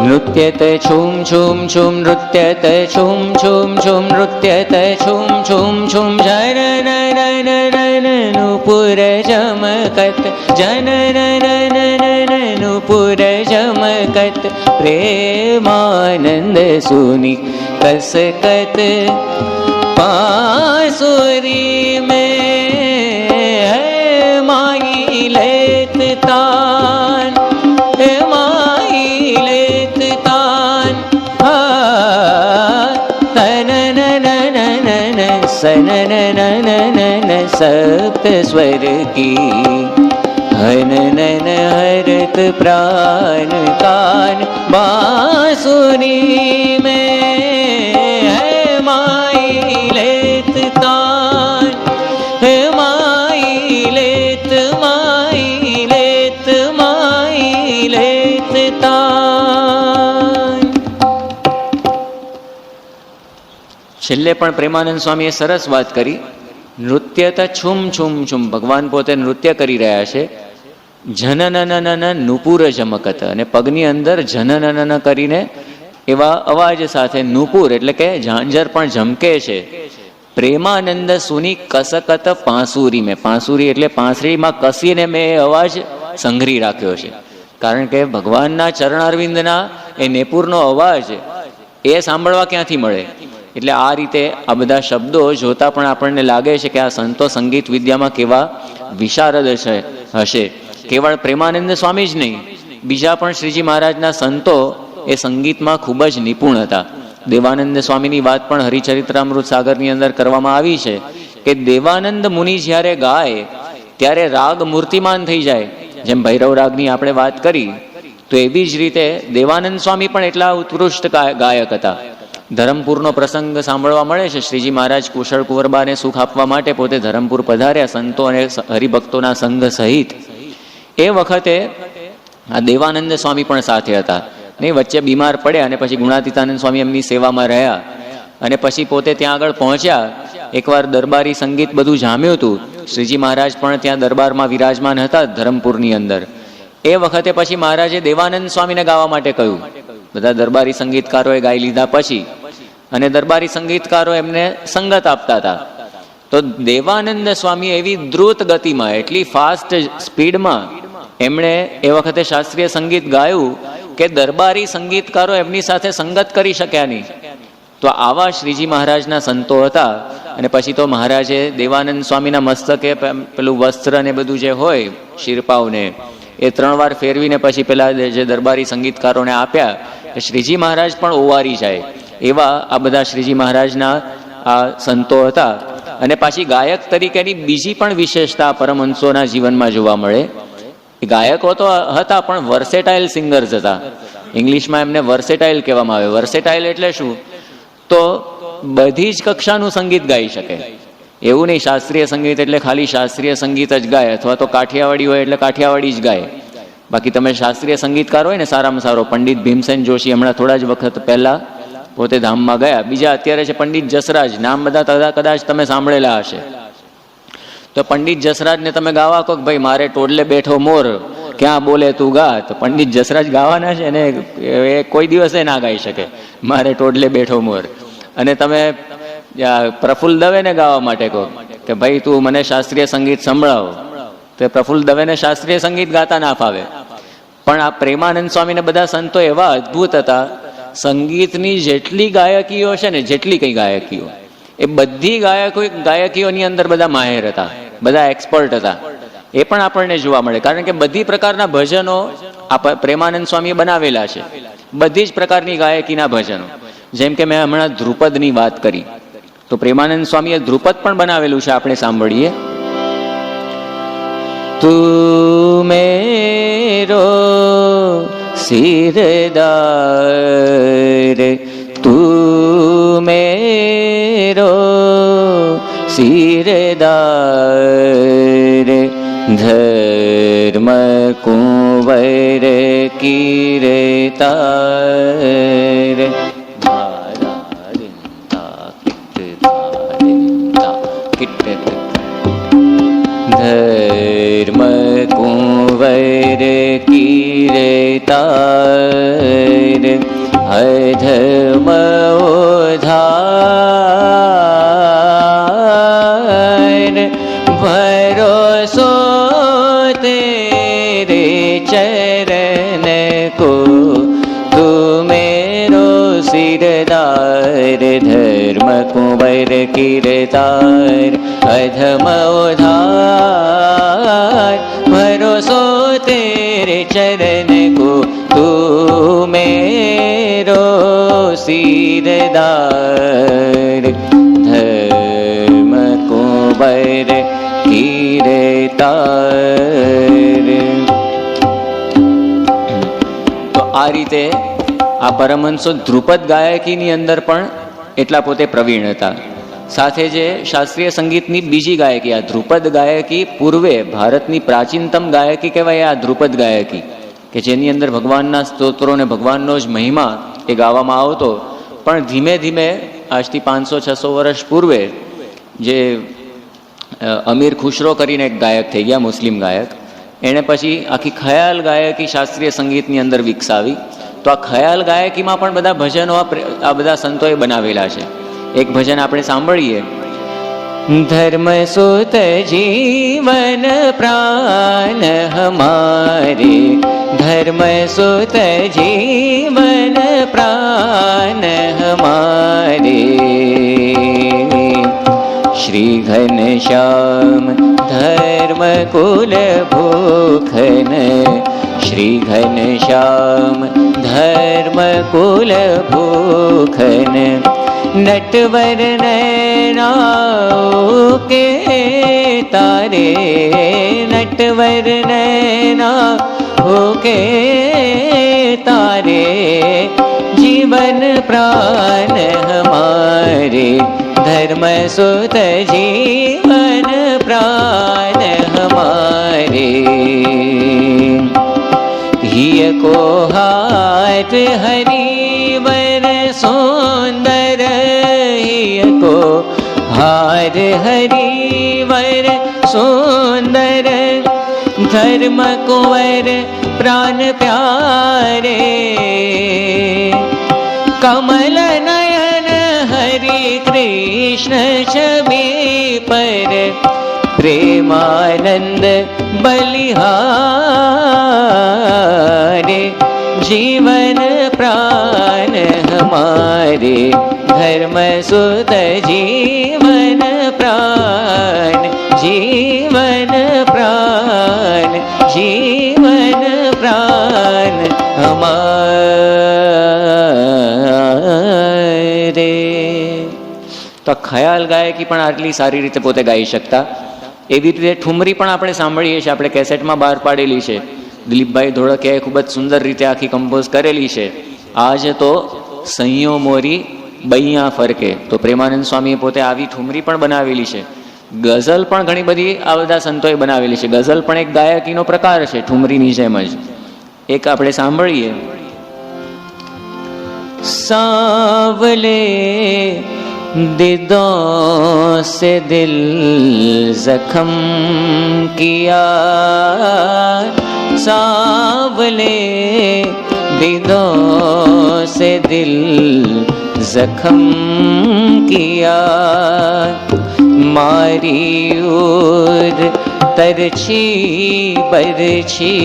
Speaker 2: નૃત્યત છૂમ છૂમ છૂમ નૃત્યત છૂમ છૂમ છૂમ નૃત્યત છૂમ છૂમ છૂમ જન નુપુર જમકત જન નુપુર જમકત પ્રેમાનંદ સુની કસકત પાસુરી મેં માઈ લેત તાન માઈ લેત તાન. સનન સપ્ત સ્વર કી હનન હરત પ્રાણ કાન બાંસુરી મેં માઈ લેત તાન માઈ લેત માઈ લેત માઈ લેત તાન.
Speaker 1: છેલ્લે પણ પ્રેમાનંદ સ્વામીએ સરસ વાત કરી. નૃત્ય તો છુમ છુમ છુમ, ભગવાન પોતે નૃત્ય કરી રહ્યા છે. જનનનન નુપુર જમકત, અને પગની અંદર જનનન કરીને એવા અવાજ સાથે નુપુર એટલે કે ઝાંઝર પણ ઝમકે છે. પ્રેમાનંદ સુની કસકત પાંસુરી મેં, પાંસુરી એટલે પાંસળીમાં કસીને મેં એ અવાજ સંઘરી રાખ્યો છે. કારણ કે ભગવાનના ચરણારવિંદના એ નેપુરનો અવાજ એ સાંભળવા ક્યાંથી મળે. એટલે આ રીતે આ બધા શબ્દો જોતા પણ આપણને લાગે છે કે આ સંતો સંગીત વિદ્યામાં કેવા વિશારદ હશે. કેવળ પ્રેમાનંદ સ્વામી જ નહીં, બીજા પણ શ્રીજી મહારાજના સંતો એ સંગીતમાં ખૂબ જ નિપુણ હતા. દેવાનંદ સ્વામીની વાત પણ હરિચરિત્રામૃત સાગરની અંદર કરવામાં આવી છે કે દેવાનંદ મુનિ જ્યારે ગાય ત્યારે રાગ મૂર્તિમાન થઈ જાય. જેમ ભૈરવ રાગની આપણે વાત કરી, તો એવી જ રીતે દેવાનંદ સ્વામી પણ એટલા ઉત્કૃષ્ટ ગાયક હતા. ધરમપુરનો પ્રસંગ સાંભળવા મળે છે. શ્રીજી મહારાજ કુશળ કુંવરબાને સુખ આપવા માટે પોતે ધરમપુર પધાર્યા સંતો અને હરિભક્તોના સંઘ સહિત. એ વખતે આ દેવાનંદ સ્વામી પણ સાથે હતા. ને વચ્ચે બીમાર પડ્યા અને પછી ગુણાતીતાનંદ સ્વામી એમની સેવામાં રહ્યા અને પછી પોતે ત્યાં આગળ પહોંચ્યા. એકવાર દરબારી સંગીત બધું જામ્યું હતું. શ્રીજી મહારાજ પણ ત્યાં દરબારમાં વિરાજમાન હતા ધરમપુરની અંદર. એ વખતે પછી મહારાજે દેવાનંદ સ્વામીને ગાવા માટે કહ્યું. બધા દરબારી સંગીતકારોએ ગાઈ લીધા પછી અને દરબારી સંગીતકારો એમને સંગત આપતા હતા. તો દેવાનંદ સ્વામી એવી દ્રુત ગતિમાં, એટલી ફાસ્ટ સ્પીડમાં એમણે એ વખતે શાસ્ત્રીય સંગીત ગાયું કે દરબારી સંગીતકારો એમની સાથે સંગત કરી શક્યા નહીં. તો આવા શ્રીજી મહારાજના સંતો હતા. અને પછી તો મહારાજે દેવાનંદ સ્વામીના મસ્તકે પેલું વસ્ત્ર ને બધું જે હોય શિરપાવને એ 3 વાર ફેરવીને પછી પેલા જે દરબારી સંગીતકારોને આપ્યા. શ્રીજી મહારાજ પણ ઓવારી જાય એવા આ બધા શ્રીજી મહારાજના આ સંતો હતા. અને પાછી ગાયક તરીકેની બીજી પણ વિશેષતા પરમહંસોના જીવનમાં જોવા મળે. એ ગાયકો તો હતા પણ વર્સેટાઇલ સિંગર્સ હતા. ઇંગ્લિશમાં એમને વર્સેટાઇલ કહેવામાં આવે. વર્સેટાઇલ એટલે શું? તો બધી જ કક્ષાનું સંગીત ગાઈ શકે. એવું નહીં શાસ્ત્રીય સંગીત એટલે ખાલી શાસ્ત્રીય સંગીત જ ગાય, અથવા તો કાઠિયાવાડી હોય એટલે કાઠિયાવાડી જ ગાય. બાકી તમે શાસ્ત્રીય સંગીતકાર હોય ને સારામાં સારો પંડિત ભીમસેન જોશી હમણાં થોડા જ વખત પહેલા પોતે ધામમાં ગયા. બીજા અત્યારે છે પંડિત જસરાજ, નામ બધા કદાચ તમે સાંભળેલા હશે. તો પંડિત જસરાજને તમે ગાવા કહો કે ભાઈ મારે ટોડલે બેઠો મોર ક્યાં બોલે તું ગા, તો પંડિત જસરાજ ગાવાના છે ને એ કોઈ દિવસે ના ગાઈ શકે મારે ટોડલે બેઠો મોર. અને તમે પ્રફુલ્લ દવેને ગાવા માટે કહો કે ભાઈ તું મને શાસ્ત્રીય સંગીત સંભળાવો, તો પ્રફુલ્લ દવેને શાસ્ત્રીય સંગીત ગાતા ના ફાવે. પણ આ પ્રેમાનંદ સ્વામી ને બધા સંતો એવા અદ્ભુત હતા, સંગીતની જેટલી ગાયકીઓ છે ને, જેટલી કઈ ગાયકીઓ, એ બધી ગાયકીઓની અંદર બધા માહેર હતા, બધા એક્સપર્ટ હતા. એ પણ આપણને જોવા મળે, કારણ કે બધી પ્રકારના ભજનો પ્રેમાનંદ સ્વામીએ બનાવેલા છે, બધી જ પ્રકારની ગાયકીના ભજનો. જેમ કે મેં હમણાં ધ્રુપદની વાત કરી, તો પ્રેમાનંદ સ્વામીએ ધ્રુપદ પણ બનાવેલું છે, આપણે સાંભળીએ.
Speaker 2: તું મેરો સિરદાર, તું મેરો સિરદાર, ધર્મ કુંવર કીર્તાર. ધર્મ કુંવર કીર્તાર, અધર્મ ઉધાર, ભરોસો તેરે ચરણ કો, તું મેરો સિરદાર, ધર્મ કુંવર કીર્તાર, અધમ ઉધાર, ભરોસો તેરે ચરણ કો, તું મેરો સિરદાર, ધર્મ કુંવર કીર્તાર. તો આ રીતે આ પરમહંસો ધ્રુપદ ગાયકીની અંદર પણ એટલા પોતે પ્રવીણ હતા. સાથે જે શાસ્ત્રીય સંગીતની બીજી ગાયકી, આ ધ્રુપદ ગાયકી પૂર્વે ભારતની પ્રાચીનતમ ગાયકી કહેવાય આ ધ્રુપદ ગાયકી, કે જેની અંદર ભગવાનના સ્તોત્રો ને ભગવાનનો જ મહિમા એ ગાવામાં આવતો. પણ ધીમે ધીમે આજથી 500-600 વર્ષ પૂર્વે જે અમીર ખુશરો કરીને એક ગાયક થઈ ગયા, મુસ્લિમ ગાયક, એણે પછી આખી ખયાલ ગાયકી શાસ્ત્રીય સંગીતની અંદર વિકસાવી. તો આ ખયાલ ગાયકીમાં પણ બધા ભજનો આ બધા સંતોએ બનાવેલા છે. એક ભજન આપણે સાંભળીએ. धर्म सुत जीवन प्राण हमारे, धर्म सुत जीवन प्राण हमारे, श्री घनश्याम धर्म कुल भूखन, श्री घनश्याम धर्म कुल भूखन, नटवर नैनाओं के तारे, नटवर नैनाओं के तारे, जीवन प्राण हमारे, धर्म सुत जीवन प्राण हमारे, हिय को हाथ हरिवर सुंदर, हिय को हार हरिवर सुंदर, धर्म कुंवर प्राण प्यारे, कमल नयन हरि कृष्ण छवि पर, प्रेमानंद बलिहारे, जीवन प्राण हमारे, धर्म सुत जीवन प्राण, जीवन प्राण, जीवन प्राण हमारे.
Speaker 1: તો ખયાલ ગાયકી પણ આટલી સારી રીતે પોતે ગાઈ શકતા. એવી રીતે ઠુમરી પણ આપણે સાંભળીએ છીએ, આપણે કેસેટમાં બહાર પાડેલી છે. દિલીપભાઈ ધોળકિયાએ ખૂબ જ સુંદર રીતે આખી કમ્પોઝ કરેલી છે. આજ તો સૈયો મોરી બૈયા ફરકે. તો પ્રેમાનંદ સ્વામીએ પોતે આવી ઠુમરી પણ બનાવેલી છે. ગઝલ પણ ઘણી બધી આ બધા સંતોએ બનાવેલી છે. ગઝલ પણ એક ગાયકીનો પ્રકાર છે ઠુમરીની જેમ જ. એક આપણે સાંભળીએ.
Speaker 2: सांवले दिदों से दिल जख्म किया, सांवले दिदों से दिल जख्म किया, मारी उर तरछी बरछी,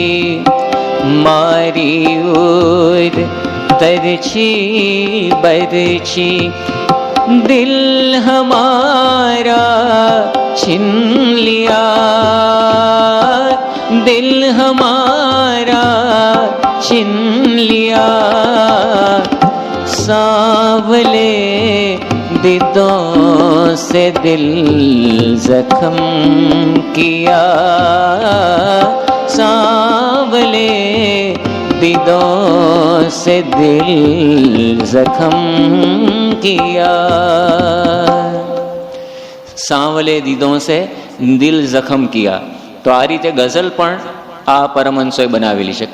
Speaker 2: मारी उर तरछी बरछी, दिल हमारा छिन लिया, दिल हमारा छिन लिया, सांवले दिदों से दिल जख्म किया, सांवले दिदों से दिल जख्म किया, सांवले दिदों से दिल जख्म किया. તો આ રીતે ગઝલ પણ આ પરમહંસોએ બનાવેલી છે.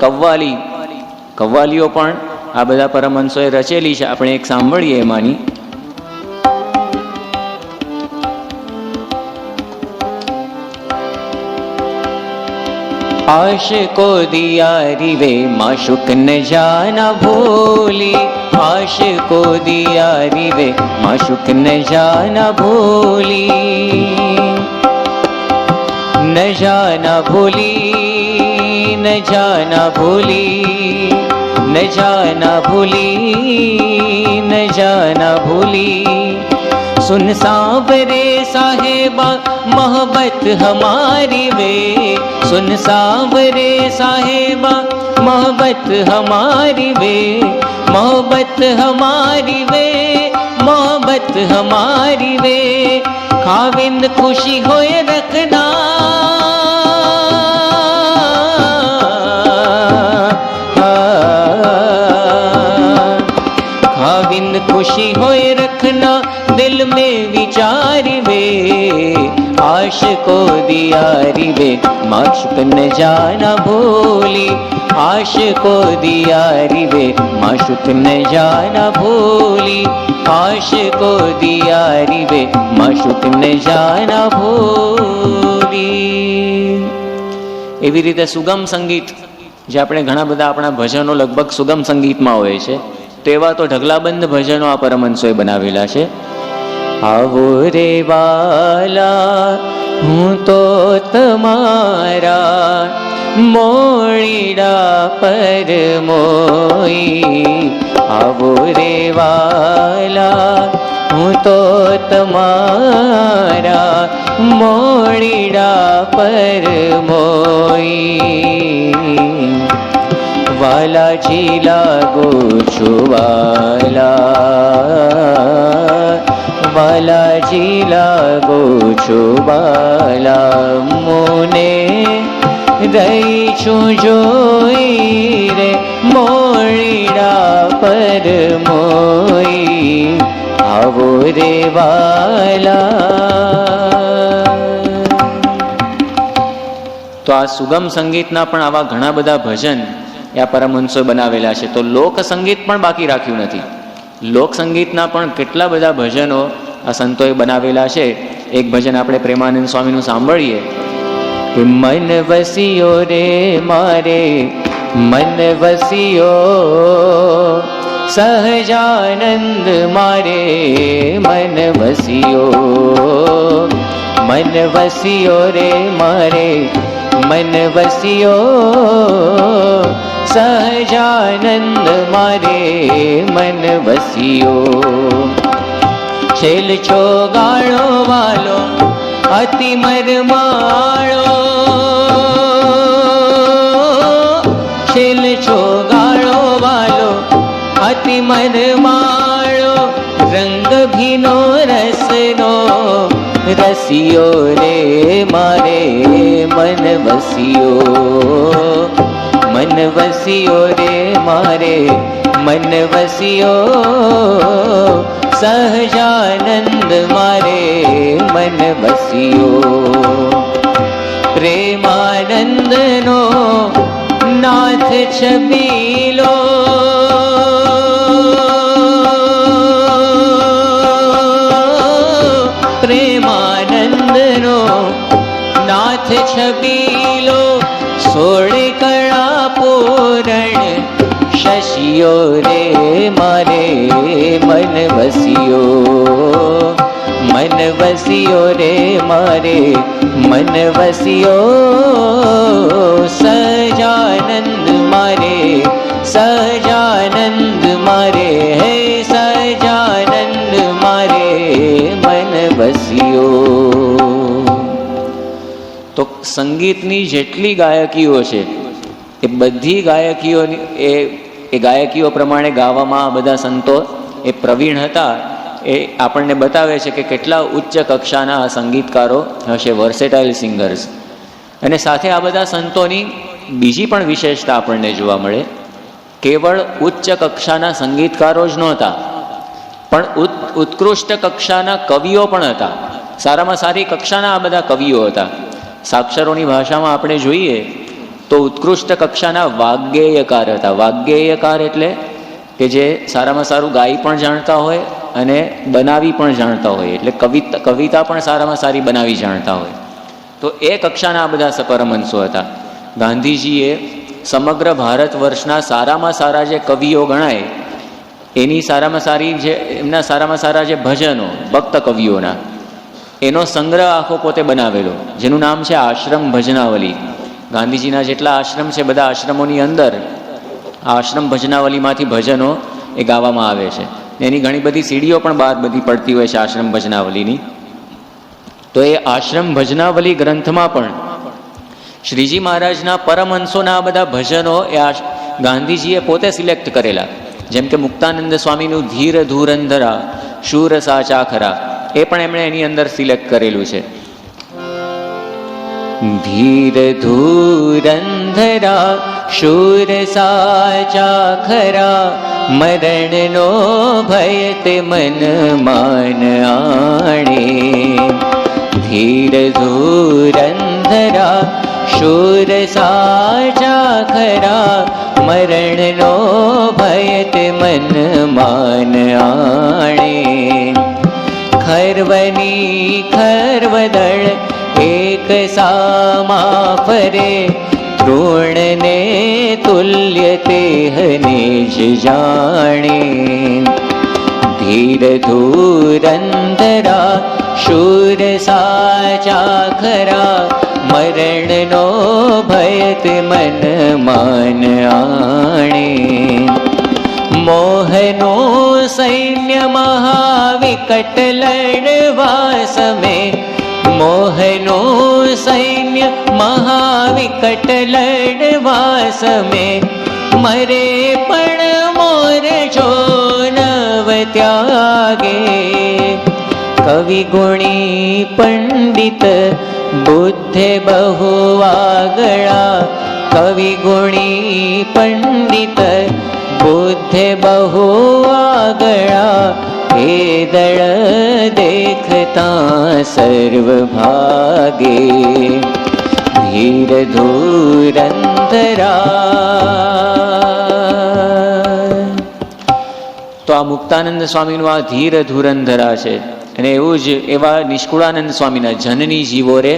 Speaker 2: કવ્વાલીઓ પણ આ બધા પરમહંસોએ રચેલી છે. આપણે એક સાંભળીએ એમાંની. आशिको दिया रिवे माशुक न जाना भूली, आशिको दिया रिवे माशुक न जाना भूली, न जाना भूली, न जाना भूली, न जाना भूली, न जाना भूली, सुन सांवरे साहेबा मोहब्बत हमारी वे, सुन सांवरे साहेबा मोहब्बत हमारी वे, मोहब्बत हमारी वे, मोहब्बत हमारी वे, खाविंद खुशी होए रखना, खाविंद खुशी होए रखना, दिल में विचार वे, आशिको दियारी वे माशुक न जाना भूली, आशिको दियारी वे माशुक न जाना भूली, आशिको दियारी वे माशुक न जाना भूલી. એવી રીતે સુગમ સંગીત જે આપણે ઘણા બધા આપણા ભજનો લગભગ સુગમ સંગીતમાં હોય છે, તેવા તો ઢગલાબંધ ભજનો આ પરમહંસોએ બનાવેલા છે. આવો રે વાલા હું તો તમારા મોળીડા પર મોઈ, આવો રે વાલા હું તો તમારા મોળીડા પર મોઈ, વાલાજી લાગો છો વાલા, વાલાજી લાગો છો વાલા, મોને રહી છું જોઈ રે મોળીડા પર મોઈ, આવો રે વાલા. તો આ સુગમ સંગીતના પણ આવા ઘણા બધા ભજન આ પરમહંસોએ બનાવેલા છે. તો લોક સંગીત પણ બાકી રાખ્યું નથી. લોક સંગીતના પણ કેટલા બધા ભજનો આ સંતોએ બનાવેલા છે. એક ભજન આપણે પ્રેમાનંદ સ્વામીનું સાંભળીએ. કે મન વસિયો રે મારે મન વસિયો, સહજાનંદ મારે મન વસિયો, મન વસિયો રે મારે મન વસિયો, સહજાનંદ મારે મન વસિયો, છેલ છો ગાળો વાલો અતિ મરમાળો, છેલ છો ગાળો વાલો અતિ મરમાળો, રંગ ભીનો રસનો રસિયો રે મારે મન વસિયો, મન વસ્યો રે મારે મન વસ્યો, સહજાનંદ મારે મન વસ્યો. પ્રેમાનંદનો નાથ છબીલો, પ્રેમાનંદનો નાથ છબીલો, 16 કળા પૂરણ શશિયો રે મારે મન વસ્યો, મન વસ્યો રે મારે મન વસ્યો, સહજાનંદ મારે સહજાનંદ મારે હે સહજાનંદ મારે મન વસ્યો. તો સંગીતની જેટલી ગાયકીઓ છે એ બધી ગાયકીઓની એ ગાયકીઓ પ્રમાણે ગાવામાં બધા સંતો એ પ્રવીણ હતા. એ આપણને બતાવે છે કે કેટલા ઉચ્ચ કક્ષાના આ સંગીતકારો હશે, વર્સેટાઇલ સિંગર્સ. અને સાથે આ બધા સંતોની બીજી પણ વિશેષતા આપણને જોવા મળે. કેવળ ઉચ્ચ કક્ષાના સંગીતકારો જ નહોતા, પણ ઉત્કૃષ્ટ કક્ષાના કવિઓ પણ હતા. સારામાં સારી કક્ષાના આ બધા કવિઓ હતા. સાક્ષરોની ભાષામાં આપણે જોઈએ તો ઉત્કૃષ્ટ કક્ષાના વાગ્ગેયકાર હતા. વાગ્ગેયકાર એટલે કે જે સારામાં સારું ગાઈ પણ જાણતા હોય અને બનાવી પણ જાણતા હોય, એટલે કવિતા પણ સારામાં સારી બનાવી જાણતા હોય. તો એ કક્ષાના આ બધા પરમહંસો હતા. ગાંધીજીએ સમગ્ર ભારત વર્ષના સારામાં સારા જે કવિઓ ગણાય એની સારામાં સારી જે એમના સારામાં સારા જે ભજનો ભક્ત કવિઓના એનો સંગ્રહ આખો પોતે બનાવેલો, જેનું નામ છે આશ્રમ ભજનાવલી. ગાંધીજીના જેટલા આશ્રમ છે બધા આશ્રમોની અંદર આશ્રમ ભજનાવલીમાંથી ભજનો એ ગાવામાં આવે છે. એની ઘણી બધી સીડીઓ પણ બહાર બધી પડતી હોય છે આશ્રમ ભજનાવલીની. તો એ આશ્રમ ભજનાવલી ગ્રંથમાં પણ શ્રીજી મહારાજના પરમહંસોના બધા ભજનો એ ગાંધીજીએ પોતે સિલેક્ટ કરેલા. જેમ કે મુક્તાનંદ સ્વામીનું ધીર ધુરંધરા શૂર સાચા ખરા, એ પણ એમણે એની અંદર સિલેક્ટ કરેલું છે. ધીર ધુરંધરા શૂર સાચા ખરા, મરણનો ભય તે મન માન આણે. ધીર ધુરંધરા શૂર સાચા ખરા, મરણનો ભય તે મન માન આણે. ખરવની ખરવદળ એક સામા ફરે, તૃણને તુલ્ય તેહને જ જાણે. ધીર ધુરંધરા શૂર સાચા ખરા, મરણનો ભય તે મન માન આણે. મોહનો સૈન્ય મહાવિકટ લડવા સમે, મોહનો સૈન્ય મહાવિકટ લડવા સમે, મરે પણ મોર જો નવ ત્યાગે. કવિ ગુણી પંડિત બુદ્ધે બહુ આગળા, કવિ ગુણી પંડિત બુદ્ધે બહુ આગળા. એ દળ દેખતા સર્વ ભાગે. ધીર ધુરંધરા.
Speaker 1: તો આ મુક્તાનંદ સ્વામીનું આ ધીર ધુરંધરા છે. અને એવું જ એવા નિષ્કુળાનંદ સ્વામીના જનની જીવો રે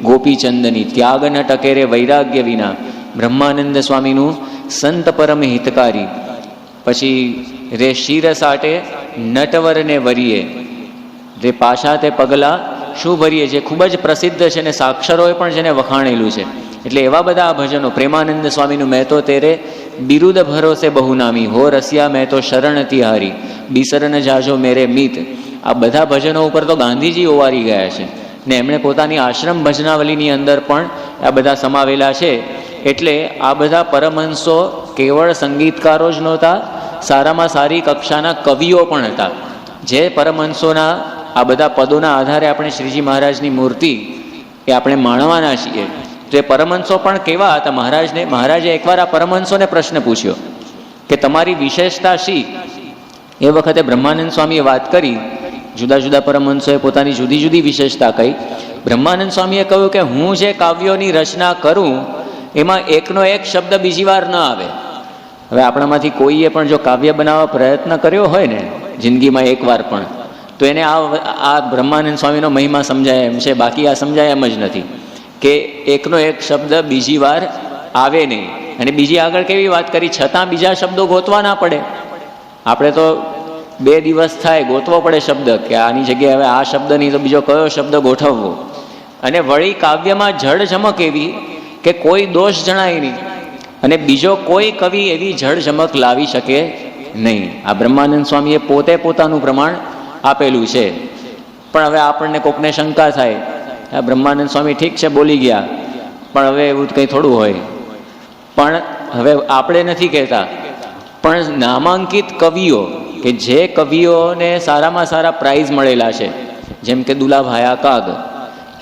Speaker 1: ગોપીચંદની, ત્યાગ ન ટકે રે વૈરાગ્ય વિના. બ્રહ્માનંદ સ્વામીનું સંત પરમ હિતકારી. પછી રે શિર સાટે નટવરને વરીએ, રે પાછા તે પગલા શું ભરીએ, જે ખૂબ જ પ્રસિદ્ધ છે અને સાક્ષરોએ પણ જેને વખાણેલું છે. એટલે એવા બધા આ ભજનો. પ્રેમાનંદ સ્વામીનું મેં તો તેરે બિરુદ ભરોસે બહુ નામી, હો રસિયા મેં તો શરણ તિહારી, બિસરન જાજો મેરે મિત. આ બધા ભજનો ઉપર તો ગાંધીજી ઓવારી ગયા છે ને એમણે પોતાની આશ્રમ ભજનાવલીની અંદર પણ આ બધા સમાવેલા છે. એટલે આ બધા પરમહંસો કેવળ સંગીતકારો જ નહોતા, સારામાં સારી કક્ષાના કવિઓ પણ હતા. જે પરમહંસોના આ બધા પદોના આધારે આપણે શ્રીજી મહારાજની મૂર્તિ એ આપણે માણવાના છીએ. તો એ પરમહંસો પણ કેવા હતા મહારાજને? મહારાજે એકવાર આ પરમહંસોને પ્રશ્ન પૂછ્યો કે તમારી વિશેષતા શી? એ વખતે બ્રહ્માનંદ સ્વામીએ વાત કરી. જુદા જુદા પરમહંસોએ પોતાની જુદી જુદી વિશેષતા કહી. બ્રહ્માનંદ સ્વામીએ કહ્યું કે હું જે કાવ્યોની રચના કરું એમાં એકનો એક શબ્દ બીજી વાર ન આવે. હવે આપણામાંથી કોઈએ પણ જો કાવ્ય બનાવવા પ્રયત્ન કર્યો હોય ને જિંદગીમાં એકવાર પણ, તો એને આ બ્રહ્માનંદ સ્વામીનો મહિમા સમજાય એમ છે, બાકી આ સમજાય એમ જ નથી કે એકનો એક શબ્દ બીજી વાર આવે નહીં. અને બીજી આગળ કેવી વાત કરી, છતાં બીજા શબ્દો ગોતવા ના પડે. આપણે તો 2 દિવસ થાય ગોતવો પડે શબ્દ કે આની જગ્યાએ હવે આ શબ્દ નહીં તો બીજો કયો શબ્દ ગોઠવવો. અને વળી કાવ્યમાં જડ ચમક એવી કે કોઈ દોષ જણાય નહીં, અને બીજો કોઈ કવિ એવી જડ ચમક લાવી શકે નહીં. આ બ્રહ્માનંદ સ્વામીએ પોતે પોતાનું પ્રમાણ આપેલું છે. પણ હવે આપણને કોકને શંકા થાય, આ બ્રહ્માનંદ સ્વામી ઠીક છે બોલી ગયા, પણ હવે એવું કંઈ થોડું હોય. પણ હવે આપણે નથી કહેતા, પણ નામાંકિત કવિઓ કે જે કવિઓને સારામાં સારા પ્રાઇઝ મળેલા છે, જેમ કે દુલાભાયા કાગ.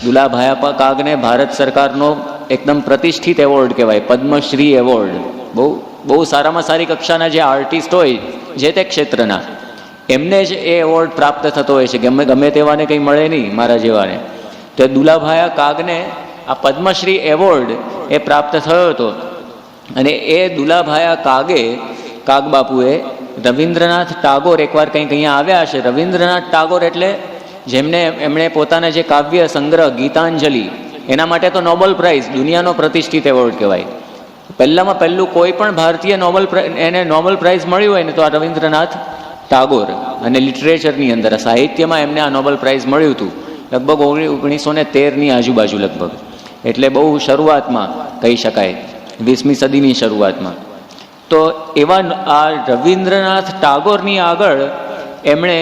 Speaker 1: દુલાભાયા કાગને ભારત સરકારનો એકદમ પ્રતિષ્ઠિત એવોર્ડ કહેવાય, પદ્મશ્રી એવોર્ડ. બહુ સારામાં સારી કક્ષાના જે આર્ટિસ્ટ હોય જે તે ક્ષેત્રના, એમને જ એ એવોર્ડ પ્રાપ્ત થતો હોય છે. ગમે તેવાને કંઈ મળે નહીં મારા જેવાને. તો દુલાભાયા કાગને આ પદ્મશ્રી એવોર્ડ એ પ્રાપ્ત થયો હતો. અને એ દુલાભાયા કાગ બાપુએ રવિન્દ્રનાથ ટાગોર એકવાર કંઈક અહીંયા આવ્યા છે. રવિન્દ્રનાથ ટાગોર એટલે એમણે પોતાના જે કાવ્ય સંગ્રહ ગીતાંજલિ, એના માટે તો નોબેલ પ્રાઇઝ દુનિયાનો પ્રતિષ્ઠિત એવોર્ડ કહેવાય. પહેલામાં પહેલું કોઈ પણ ભારતીય એને નોબેલ પ્રાઇઝ મળ્યું હોય ને તો આ રવિન્દ્રનાથ ટાગોર. અને લિટરેચરની અંદર સાહિત્યમાં એમને આ નોબેલ પ્રાઇઝ મળ્યું હતું લગભગ 1913ની આજુબાજુ લગભગ. એટલે બહુ શરૂઆતમાં કહી શકાય, 20મી સદીની શરૂઆતમાં. તો એવા આ રવિન્દ્રનાથ ટાગોરની આગળ એમણે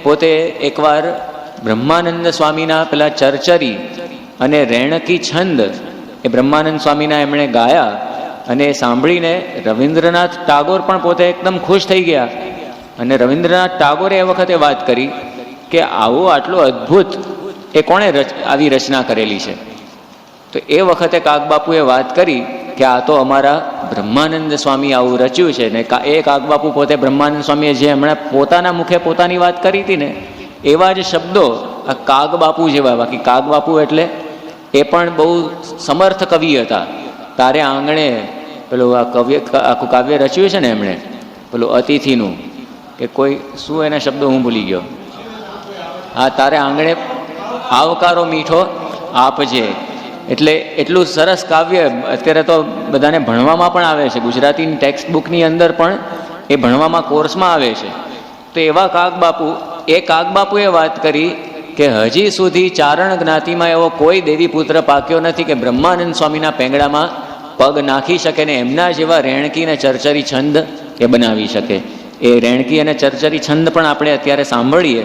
Speaker 1: પોતે એકવાર બ્રહ્માનંદ સ્વામીના પેલા ચરચરી અને રેણકી છંદ એ બ્રહ્માનંદ સ્વામીના એમણે ગાયા. અને એ સાંભળીને રવિન્દ્રનાથ ટાગોર પણ પોતે એકદમ ખુશ થઈ ગયા. અને રવિન્દ્રનાથ ટાગોરે એ વખતે વાત કરી કે આવો આટલો અદ્ભુત એ કોણે આવી રચના કરેલી છે? તો એ વખતે કાગબાપુએ વાત કરી કે આ તો અમારા બ્રહ્માનંદ સ્વામી આવું રચ્યું છે. ને એ કાગબાપુ પોતે બ્રહ્માનંદ સ્વામીએ જે હમણાં પોતાના મુખે પોતાની વાત કરી હતી ને એવા જ શબ્દો આ કાગબાપુ જેવા. બાકી કાગબાપુ એટલે એ પણ બહુ સમર્થ કવિ હતા. તારે આંગણે પેલું આ આખું કાવ્ય રચ્યું છે ને એમણે, પેલું અતિથિનું કે કોઈ શું એના શબ્દો હું ભૂલી ગયો. હા, તારે આંગણે આવકારો મીઠો આપજે. એટલે એટલું સરસ કાવ્ય અત્યારે તો બધાને ભણવામાં પણ આવે છે. ગુજરાતીની ટેક્સ્ટ બુકની અંદર પણ એ ભણવામાં કોર્સમાં આવે છે. તો એવા કાગબાપુએ વાત કરી કે હજી સુધી ચારણ જ્ઞાતિમાં એવો કોઈ દેવી પુત્ર પાક્યો નથી કે બ્રહ્માનંદ સ્વામીના પેંગડામાં પગ નાખી શકે ને એમના જેવા રેણકી અને ચરચરી છંદ એ બનાવી શકે. એ રેણકી અને ચરચરી છંદ પણ આપણે અત્યારે સાંભળીએ.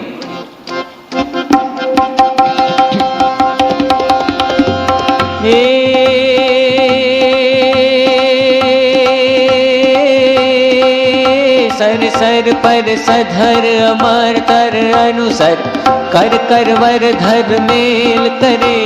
Speaker 2: सर सर पर सधर अमर तर अनुसर कर कर वर धर मेल करे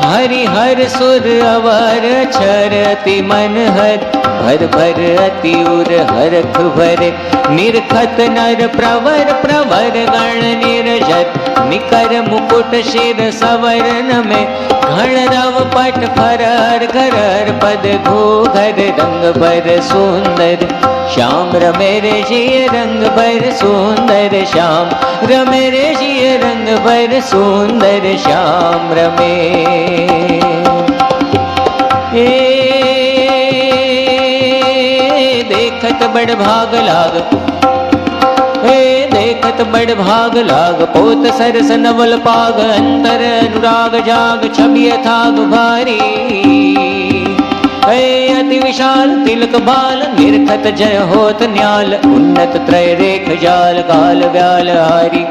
Speaker 2: हरि हर सुर अवर छर अति मन हर भर भर अति उर हरख भरे निरखत नर प्रवर प्रवर गण निर्जर निकर मुकुट शिर सवरन में घण रव पट फरर घरर पद घोघर रंग भर सुंदर श्याम रमे रे जिय रंग भर सुंदर श्याम रमे रे जिय रंग भर सुंदर श्याम रमे देखत बड़ भाग लाग देखत बड़ भाग लाग पोत सरस नवल पाग अंतर अनुराग जाग छबिय थाग भारी अति मुनि विशाल तिलक बाल निर्खत जय होत न्याल उन्नत त्रय रेख जाल काल व्याल हारी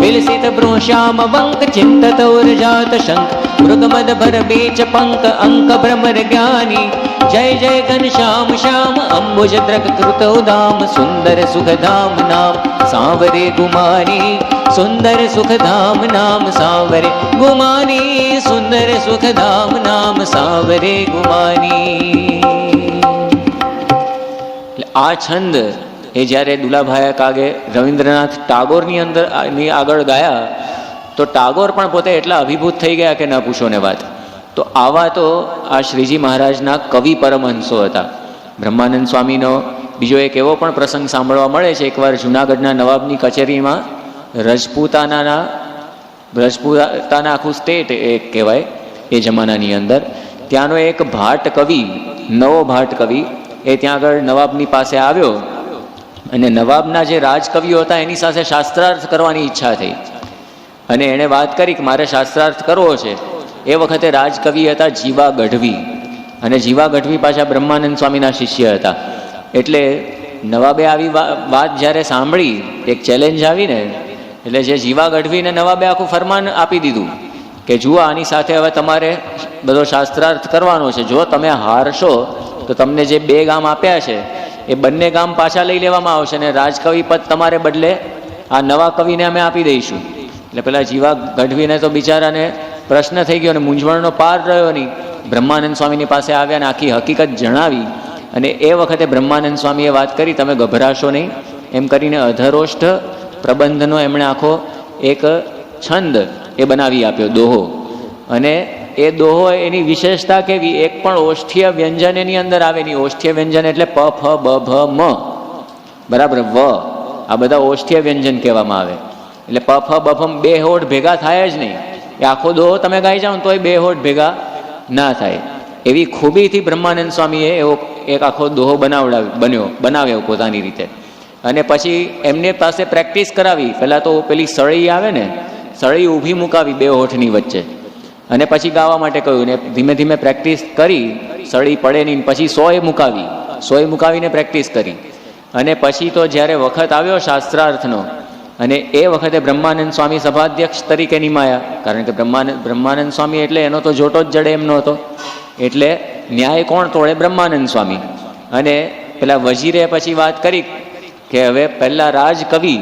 Speaker 2: विलसित भ्रू श्याम वंक चिंतत उर जात शंख मृगमद भर बीच पंक अंक भ्रमर ज्ञानी जय जय घन श्याम श्याम अंबुज द्रग कृत उदाम सुंदर सुख धाम नाम सांवरे गुमानी सुंदर सुख धाम नाम सांवरे गुमानी सुंदर सुख धाम नाम सांवरे गुमानी।
Speaker 1: આ છંદ એ જ્યારે દુલાભાઈ કાગે રવિન્દ્રનાથ ટાગોરની આગળ ગાયા તો ટાગોર પણ પોતે એટલા અભિભૂત થઈ ગયા કે ન પૂછો ને વાત. તો આવા તો આ શ્રીજી મહારાજના કવિ પરમહંસો હતા. બ્રહ્માનંદ સ્વામીનો બીજો એક એવો પણ પ્રસંગ સાંભળવા મળે છે. એકવાર જુનાગઢના નવાબની કચેરીમાં રજપૂતાના આખું સ્ટેટ એ કહેવાય એ જમાનાની અંદર, ત્યાંનો એક ભાટ કવિ, નવો ભાટ કવિ એ ત્યાં આગળ નવાબની પાસે આવ્યો અને નવાબના જે રાજકવિઓ હતા એની સાથે શાસ્ત્રાર્થ કરવાની ઈચ્છા થઈ અને એણે વાત કરી કે મારે શાસ્ત્રાર્થ કરવો છે. એ વખતે રાજકવિ હતા જીવા ગઢવી, અને જીવા ગઢવી પાછા બ્રહ્માનંદ સ્વામીના શિષ્ય હતા. એટલે નવાબે આવી વાત જ્યારે સાંભળી, એક ચેલેન્જ આવીને, એટલે જે જીવા ગઢવીને નવાબે આખું ફરમાન આપી દીધું કે જુઓ આની સાથે હવે તમારે બધો શાસ્ત્રાર્થ કરવાનો છે. જો તમે હારશો તો તમને જે 2 ગામ આપ્યા છે એ બંને ગામ પાછા લઈ લેવામાં આવશે અને રાજકવિ પદ તમારે બદલે આ નવા કવિને અમે આપી દઈશું. એટલે પેલા જીવા ગઢવીને તો બિચારાને પ્રશ્ન થઈ ગયો અને મૂંઝવણનો પાર રહ્યો નહીં. બ્રહ્માનંદ સ્વામીની પાસે આવ્યા અને આખી હકીકત જણાવી અને એ વખતે બ્રહ્માનંદ સ્વામીએ વાત કરી તમે ગભરાશો નહીં એમ કરીને અધરોષ્ઠ પ્રબંધનો એમણે આખો એક છંદ એ બનાવી આપ્યો, દોહો. અને એ દોહો એની વિશેષતા કેવી, એક પણ ઓષ્ઠ્ય વ્યંજન એની અંદર આવે નહીં. ઓષ્ઠ્ય વ્યંજન એટલે પ ફ બ ભ મ બરાબર, વ, આ બધા ઓષ્ઠ્ય વ્યંજન કહેવામાં આવે. એટલે પ ફ બ ફ 2 હોઠ ભેગા થાય જ નહીં. એ આખો દોહો તમે ગાઈ જાઓ ને તોય 2 હોઠ ભેગા ના થાય. એવી ખૂબીથી બ્રહ્માનંદ સ્વામીએ એવો એક આખો દોહો બનાવ્યો પોતાની રીતે. અને પછી એમને પાસે પ્રેક્ટિસ કરાવી. પહેલાં તો પેલી સળી આવે ને, સળી ઊભી મુકાવી 2 હોઠની વચ્ચે અને પછી ગાવા માટે કહ્યું ને ધીમે ધીમે પ્રેક્ટિસ કરી, સળી પડે નહીં. પછી 100 મુકાવીને પ્રેક્ટિસ કરી અને પછી તો જ્યારે વખત આવ્યો શાસ્ત્રાર્થનો અને એ વખતે બ્રહ્માનંદ સ્વામી સભાધ્યક્ષ તરીકે નિમાયા. કારણ કે બ્રહ્માનંદ સ્વામી એટલે એનો તો જોટો જ જડે એમ નહોતો. એટલે ન્યાય કોણ તોડે? બ્રહ્માનંદ સ્વામી. અને પેલા વજીરે પછી વાત કરી કે હવે પહેલા રાજકવિ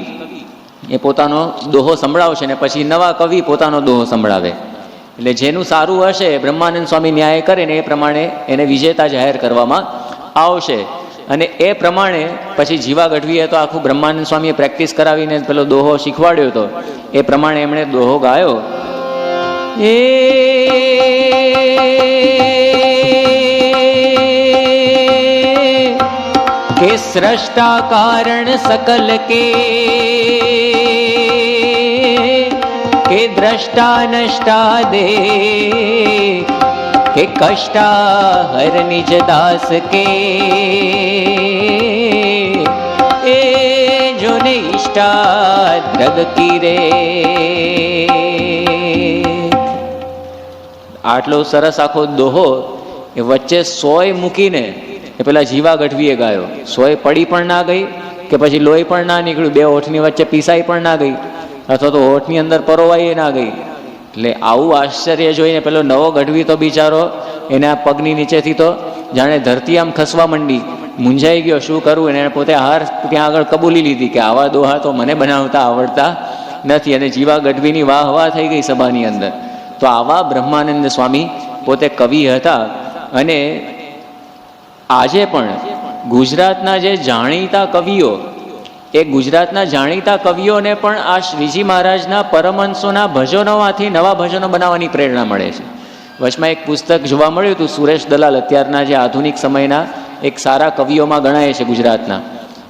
Speaker 1: એ પોતાનો દોહો સંભળાવશે ને પછી નવા કવિ પોતાનો દોહો સંભળાવે. એટલે જેનું સારું હશે બ્રહ્માનંદ સ્વામી ન્યાય કરે ને એ પ્રમાણે એને વિજેતા જાહેર કરવામાં આવશે. અને એ પ્રમાણે પછી જીવા ગઢવીએ તો આખું બ્રહ્માનંદ સ્વામીએ પ્રેક્ટિસ કરાવીને પેલો દોહો શીખવાડ્યો હતો. એ પ્રમાણે એમણે દોહો ગાયો.
Speaker 2: કે સ્રષ્ટા કારણ સકલ કે દ્રષ્ટા નષ્ટા દે કે કષ્ટા હર નિજ દાસ કે એ જોને ઈષ્ટા દ્રગ કીરે.
Speaker 1: આટલો સરસ આખો દોહો એ વચ્ચે 100 મૂકીને એ પેલા જીવા ગઢવીએ ગાયો. 100 પડી પણ ના ગઈ કે પછી લોહી પણ ના નીકળ્યું, 2 હોઠની વચ્ચે પીસાઈ પણ ના ગઈ અથવા તો હોઠની અંદર પરોવાઈ ના ગઈ. એટલે આવું આશ્ચર્ય જોઈને પેલો નવો ગઢવી તો બિચારો એના પગની નીચેથી તો જાણે ધરતી આમ ખસવા માંડી, મૂંઝાઈ ગયો શું કરવું. એને પોતે હાર ત્યાં આગળ કબૂલી લીધી કે આવા દોહા તો મને બનાવતા આવડતા નથી. અને જીવા ગઢવીની વાહ થઈ ગઈ સભાની અંદર. તો આવા બ્રહ્માનંદ સ્વામી પોતે કવિ હતા. અને આજે પણ ગુજરાતના જે જાણીતા કવિઓ, એ ગુજરાતના જાણીતા કવિઓને પણ આ શ્રીજી મહારાજના પરમહંસોના ભજનોમાંથી નવા ભજનો બનાવવાની પ્રેરણા મળે છે. વચમાં એક પુસ્તક જોવા મળ્યું હતું, સુરેશ દલાલ અત્યારના જે આધુનિક સમયના એક સારા કવિઓમાં ગણાય છે ગુજરાતના.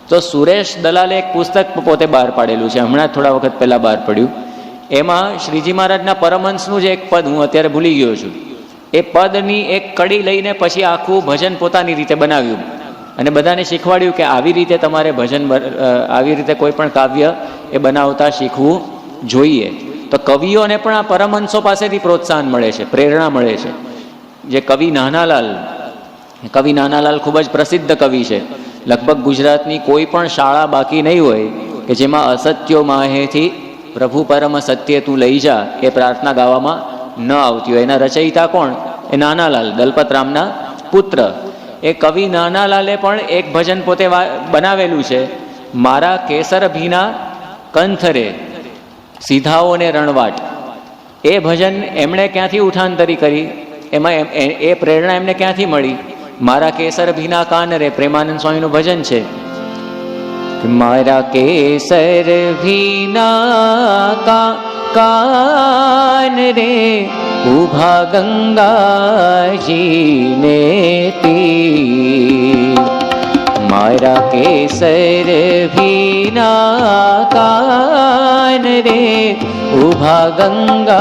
Speaker 1: તો સુરેશ દલાલે એક પુસ્તક પોતે બહાર પાડેલું છે, હમણાં થોડા વખત પહેલાં બહાર પડ્યું. એમાં શ્રીજી મહારાજના પરમહંસનું જે એક પદ, હું અત્યારે ભૂલી ગયો છું, એ પદની એક કડી લઈને પછી આખું ભજન પોતાની રીતે બનાવ્યું અને બધાને શીખવાડ્યું કે આવી રીતે તમારે ભજન, આવી રીતે કોઈ પણ કાવ્ય એ બનાવતા શીખવું જોઈએ. તો કવિઓને પણ આ પરમહંસો પાસેથી પ્રોત્સાહન મળે છે, પ્રેરણા મળે છે. જે કવિ નાનાલાલ કવિ નાનાલાલ ખૂબ જ પ્રસિદ્ધ કવિ છે. લગભગ ગુજરાતની કોઈ પણ શાળા બાકી નહીં હોય કે જેમાં અસત્યો માહેથી પ્રભુ પરમ સત્ય તું લઈ જા એ પ્રાર્થના ગાવામાં ન આવતી હોય. એના રચયિતા કોણ? એ નાનાલાલ, દલપતરામના પુત્ર. એ કવિ નાનાલાલે પણ એક ભજન પોતે બનાવેલું છે, મારા કેસર ભીના કંથરે સીધાઓને રણવાટ. એ ભજન એમણે ક્યાંથી ઉઠાંતરી કરી? એમાં એ પ્રેરણા એમને ક્યાંથી મળી? મારા કેસર ભીના કાન રે, પ્રેમાનંદ સ્વામીનું ભજન છે.
Speaker 2: મારા કેસર ભીના કાન રે, ઉભા ગંગાજીને તીર. મારા કેસર ભીના કાન રે, ઉભા ગંગાજીને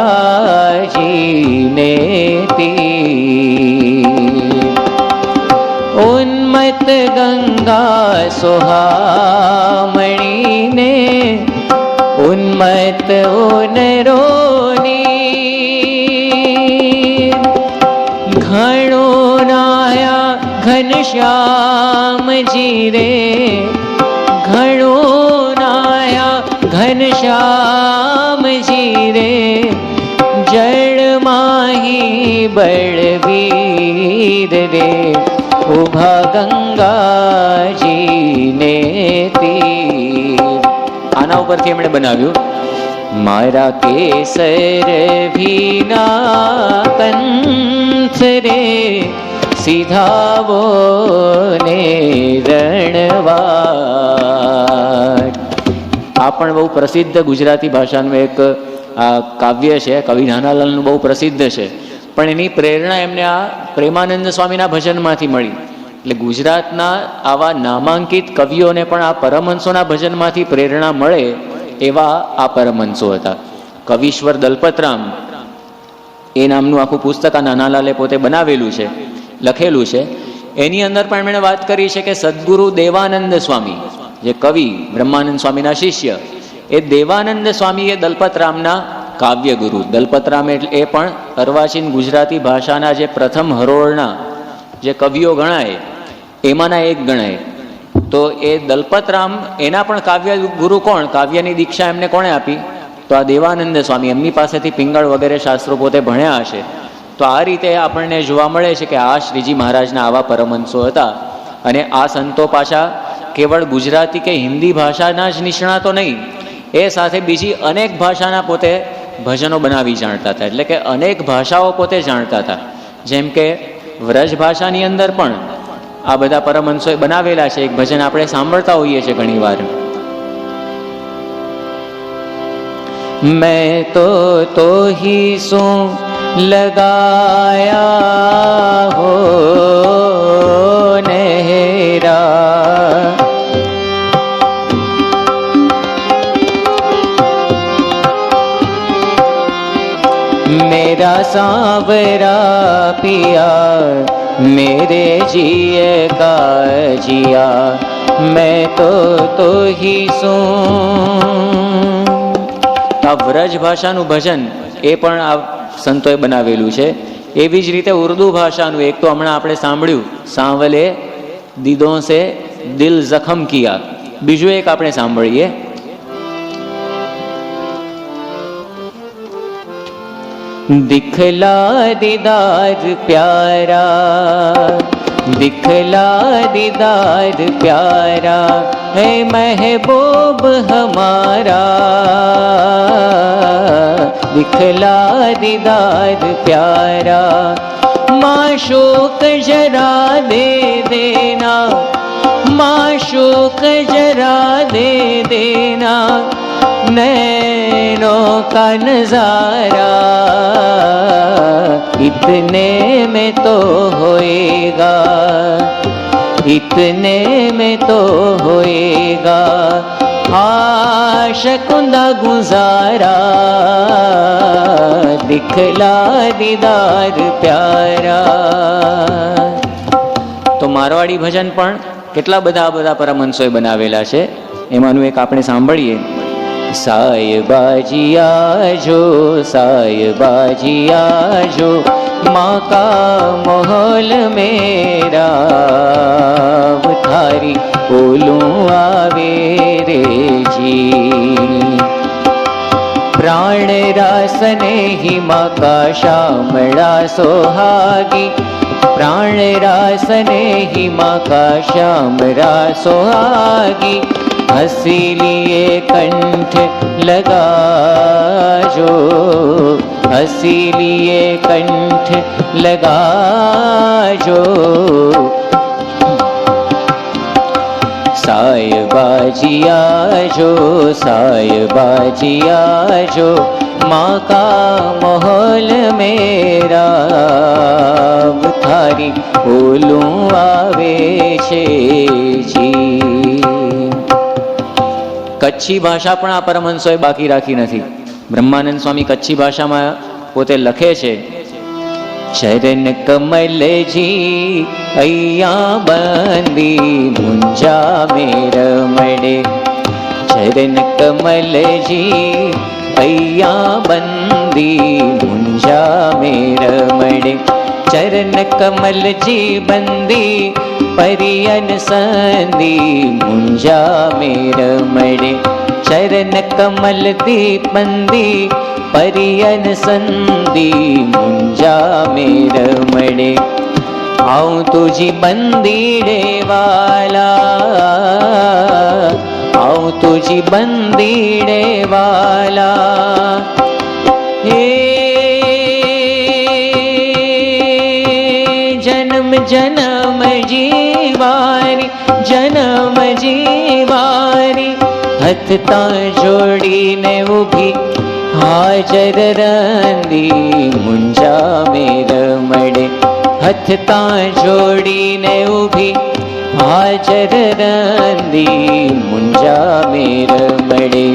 Speaker 2: તીર. ઉન્મત ગંગા સોહામણીને, ઉન્મત ઉનરોની. ઘણો નાયા ઘનશ્યામજી રે, ઘણો નાયા ઘનશ્યામજી રે. જળમાહી બળવીર રે, ઉભા ગંગાજીને તીર. આના ઉપરથી એમણે બનાવ્યું, મારા કેસર ભીના કંથ રે, સીધાવો ને રણવાટ. આ પણ બહુ પ્રસિદ્ધ ગુજરાતી ભાષાનું એક કાવ્ય છે, કવિ નાનાલાલનું બહુ પ્રસિદ્ધ છે. પણ એની પ્રેરણા એમને આ પ્રેમાનંદ સ્વામીના ભજનમાંથી મળી. એટલે ગુજરાતના આવા નામાંકિત કવિઓને પણ આ પરમહંસોના ભજનમાંથી પ્રેરણા મળે એવા આ પરમહંસો હતા. કવિશ્વર દલપતરામ એ નામનું આખું પુસ્તક આ નાનાલાલે પોતે બનાવેલું છે, લખેલું છે. એની અંદર પણ એમણે વાત કરી છે કે સદગુરુ દેવાનંદ સ્વામી, જે કવિ બ્રહ્માનંદ સ્વામીના શિષ્ય, એ દેવાનંદ સ્વામી એ દલપતરામના કાવ્ય ગુરુ. દલપતરામ એટલે એ પણ અર્વાચીન ગુજરાતી ભાષાના જે પ્રથમ હરોળના જે કવિઓ ગણાય એમાંના એક ગણાય. તો એ દલપતરામ એના પણ કાવ્ય ગુરુ કોણ? કાવ્યની દીક્ષા એમને કોણે આપી? તો આ દેવાનંદ સ્વામી. એમની પાસેથી પિંગળ વગેરે શાસ્ત્રો પોતે ભણ્યા હશે. તો આ રીતે આપણને જોવા મળે છે કે આ શ્રીજી મહારાજના આવા પરમહંસો હતા. અને આ સંતો પાછા કેવળ ગુજરાતી કે હિન્દી ભાષાના જ નિષ્ણાતો નહીં, એ સાથે બીજી અનેક ભાષાના પોતે ભજનો બનાવી જાણતા હતા. એટલે કે અનેક ભાષાઓ પોતે જાણતા હતા. જેમ કે વ્રજ ભાષાની અંદર પણ આ બધા પરમહંસોએ બનાવેલા છે. એક ભજન આપણે સાંભળતા હોઈએ છીએ ઘણી વાર, मैं तो ही सूं लगाया हो नहरा, मेरा सांवरा पिया मेरे जिए का जिया, मैं तो ही सूं.
Speaker 1: આ વ્રજ ભાષાનું ભજન એ પણ આ સંતોએ બનાવેલું છે. એવી જ રીતે ઉર્દુ ભાષાનું એક તો હમણાં આપણે સાંભળ્યું, સાંવલે દીદો સે દિલ જખમ કિયા. બીજું એક આપણે સાંભળીએ,
Speaker 2: दिखला दीदार प्यारा, दिखला दीदार प्यारा है महबूब हमारा, दिखला दीदार प्यारा. माशूक जरा दे देना, माशूक जरा दे देना, नैनों का नजारा इतने में तो होएगा, इतने में तो होएगा, आशिकुंदा गुजारा, दिखला दीदार प्यारा.
Speaker 1: તો મારવાડી ભજન પણ કેટલા બધા પરમહંસોએ બનાવેલા છે. એમાંનું એક આપણે સાંભળીએ,
Speaker 2: साय बाजिया जो, साय बाजिया जो, माँ का मोहल मेरा थारी बोलूं आवे रे जी। प्राण रासने ही माँ का श्यामला सोहागी, प्राण रासने ही माँ का श्यामला सोहागी। हंसी लिए कंठ लगा जो, हंसी लिए कंठ लगा जो। साय बाजिया जो, साय बाजिया जो, माँ का मोहल मेरा थारी बोलूं आवे छे जी। કચ્છી ભાષા પણ આ પરમહંસોએ બાકી રાખી નથી. બ્રહ્માનંદ સ્વામી કચ્છી ભાષામાં પોતે લખે છે, ચરણ કમલ જી અહીંયા બંદી મુંજા મેર મળે, ચરણ કમલ જી અહીંયા બંદી મુંજા મેર મળે, ચરણ કમલ जी બંદી परियन संदी मुंजा मेर मड़े, चरण कमल दीप बंदी परियन संदी मुंजा मेर मड़े। आऊं तुझी बंदीड़े वाला, आऊं तुझी बंदीड़े वाला, हे जन्म जन्म जीवारी, जन्म जीवारी। हथ तां जोड़ीने ऊभी हाजर रंदी मुंजा मेर मड़े, हथ तां जोड़ीने ऊभी हाजर रंदी मुंजा मेर मड़े।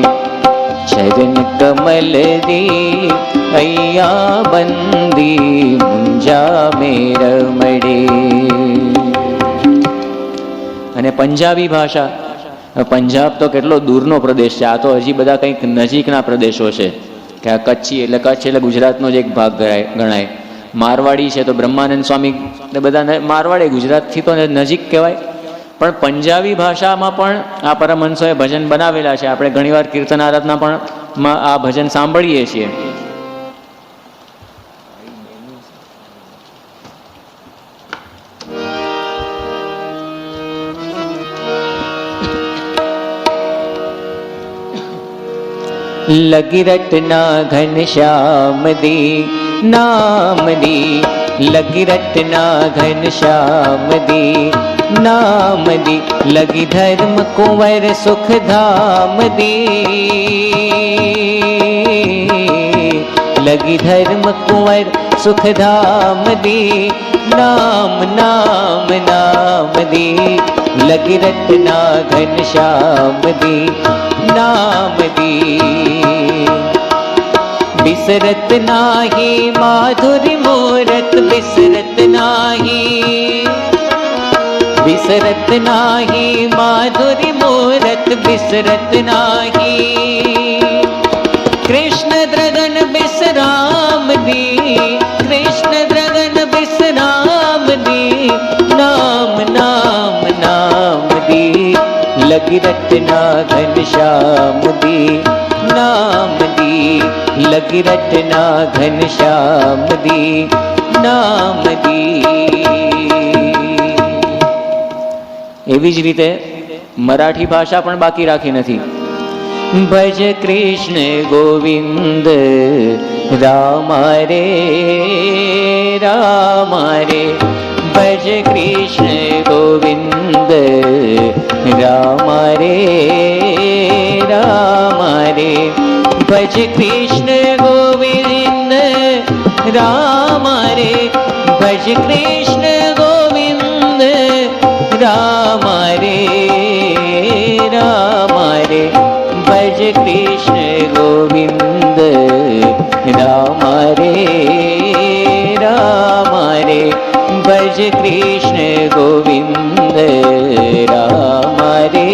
Speaker 2: चरण कमल दी अय्या बंदी मुंजा मेर मड़े। અને પંજાબી ભાષા, પંજાબ તો કેટલો દૂરનો પ્રદેશ છે, આ તો હજી બધા કંઈક નજીકના પ્રદેશો છે કે આ કચ્છી એટલે કચ્છ એટલે ગુજરાતનો જ એક ભાગ ગણાય. મારવાડી છે તો બ્રહ્માનંદ સ્વામી બધા મારવાડી ગુજરાતથી તો નજીક કહેવાય, પણ પંજાબી ભાષામાં પણ આ પરમહંસોએ ભજન બનાવેલા છે. આપણે ઘણીવાર કીર્તન આરાધના પણ આ ભજન સાંભળીએ છીએ. लगी रटना घनश्याम दी नाम दी, लगी रटना घनश्याम दी नाम दी, लगी धर्म कुंवर सुख धाम दी, लगी धर्म कुंवर सुख धाम दी, नाम नाम नाम दी, लगी रटना घनश्याम दी नाम दी। बिसरत नाही माधुरी मूरत, बिसरत नाही, बिसरत नाही माधुरी मूरत, बिसरत नाही। कृष्ण द्रगन बिसराम दी, कृष्ण द्रगन बिसराम दी, नाम नाम नाम दी, लगी रटना घनश्याम दी नाम दी, लगी रटना घनश्याम दी नाम दी। એવી જ રીતે મરાઠી ભાષા પણ બાકી રાખી નથી. ભજ કૃષ્ણ ગોવિંદ રામા રે રામા રે, ભજ કૃષ્ણ ગોવિંદ રામા રે રામા રે, ભજ કૃષ્ણ ગોવિંદ રામા રે, ભજ કૃષ્ણ ગોવિંદ રામા રે રામા રે, ભજ કૃષ્ણ ગોવિંદ રામા રે રામા રે, ભજ કૃષ્ણ ગોવિંદ રામા રે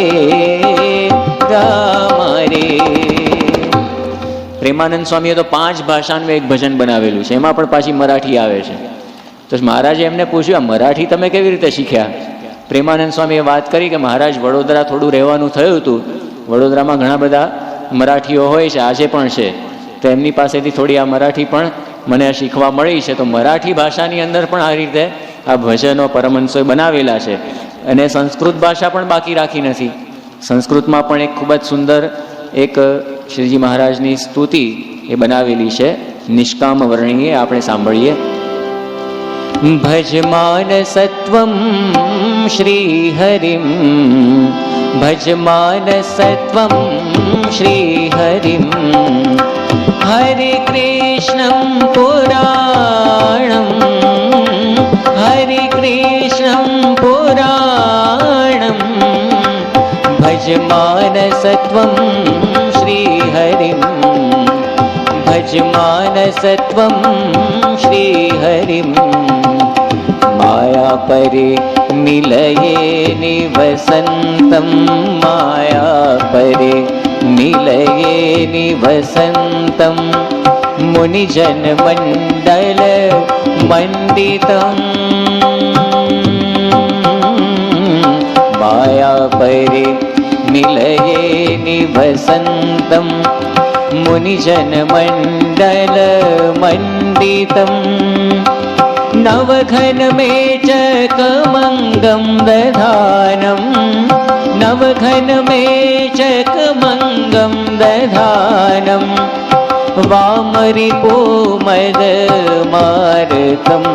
Speaker 2: રામા રે।
Speaker 1: પ્રેમાનંદ સ્વામીએ તો 5 ભાષાનું એક ભજન બનાવેલું છે, એમાં પણ પાછી મરાઠી આવે છે. તો મહારાજે એમને પૂછ્યું, આ મરાઠી તમે કેવી રીતે શીખ્યા? પ્રેમાનંદ સ્વામીએ વાત કરી કે મહારાજ, વડોદરા થોડું રહેવાનું થયું હતું, વડોદરામાં ઘણા બધા મરાઠીઓ હોય છે, આજે પણ છે, તો એમની પાસેથી થોડી આ મરાઠી પણ મને શીખવા મળી છે. તો મરાઠી ભાષાની અંદર પણ આ રીતે આ ભજનો પરમહંસોએ બનાવેલા છે. અને સંસ્કૃત ભાષા પણ બાકી રાખી નથી. સંસ્કૃતમાં પણ એક ખૂબ જ સુંદર એક શ્રીજી મહારાજની સ્તુતિ એ બનાવેલી છે, નિષ્કામ વર્ણીએ, આપણે સાંભળીએ.
Speaker 2: ભજમાન સત્વમ શ્રી હરિમ, ભજમાન સત્વમ શ્રી હરિમ, હરે કૃષ્ણમ પુરાણમ, હરે કૃષ્ણમ પુરાણમ, ભજમાન સત્વમ શ્રી હરિમ, ભજમાન સત્વમ શ્રી હરિમ, માયા પરે નિલયે નિવસંતમ, માયા પરે નિલયે નિવસંતમ, મુનિજન મંડલ મંડિતમ, માયા પરે નિલયે નિવસંતમ, મુનિજન મંડલ મંડિતમ, નવઘન મેચકમંગમ દધાનમ, નવઘન મેચકમંગમ દધાનમ, વામરિપો મદ મારકમ,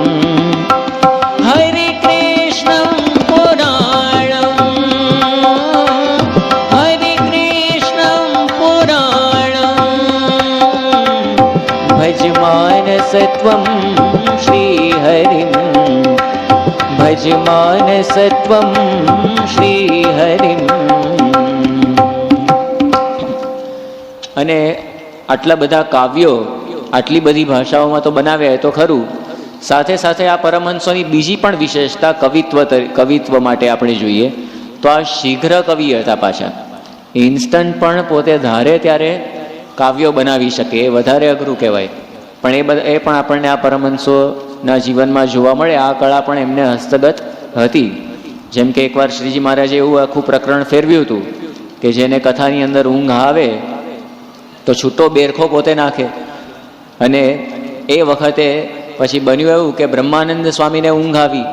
Speaker 2: હરે કૃષ્ણમ પુરાણમ, હરે કૃષ્ણમ પુરાણમ, ભજમાન સત્વમ શ્રી હરિમ, ભજમાન સત્વમ શ્રી હરિમ.
Speaker 1: અને આટલા બધા કાવ્યો આટલી બધી ભાષાઓમાં તો બનાવ્યા તો ખરું, સાથે સાથે આ પરમહંસોની બીજી પણ વિશેષતા કવિત્વ માટે આપણે જોઈએ તો આ શીઘ્ર કવિ હતા. પાછા ઇન્સ્ટન્ટ પણ પોતે ધારે ત્યારે કાવ્યો બનાવી શકે, એ વધારે અઘરું કહેવાય. પણ એ પણ આપણને આ પરમહંસોના જીવનમાં જોવા મળે. આ કળા પણ એમને હસ્તગત હતી. જેમ કે એકવાર શ્રીજી મહારાજે એવું આખું પ્રકરણ ફેરવ્યું હતું કે જેને કથાની અંદર ઊંઘ આવે તો છૂટો બેરખો પોતે નાખે. અને એ વખતે પછી બન્યું એવું કે બ્રહ્માનંદ સ્વામીને ઊંઘ આવી.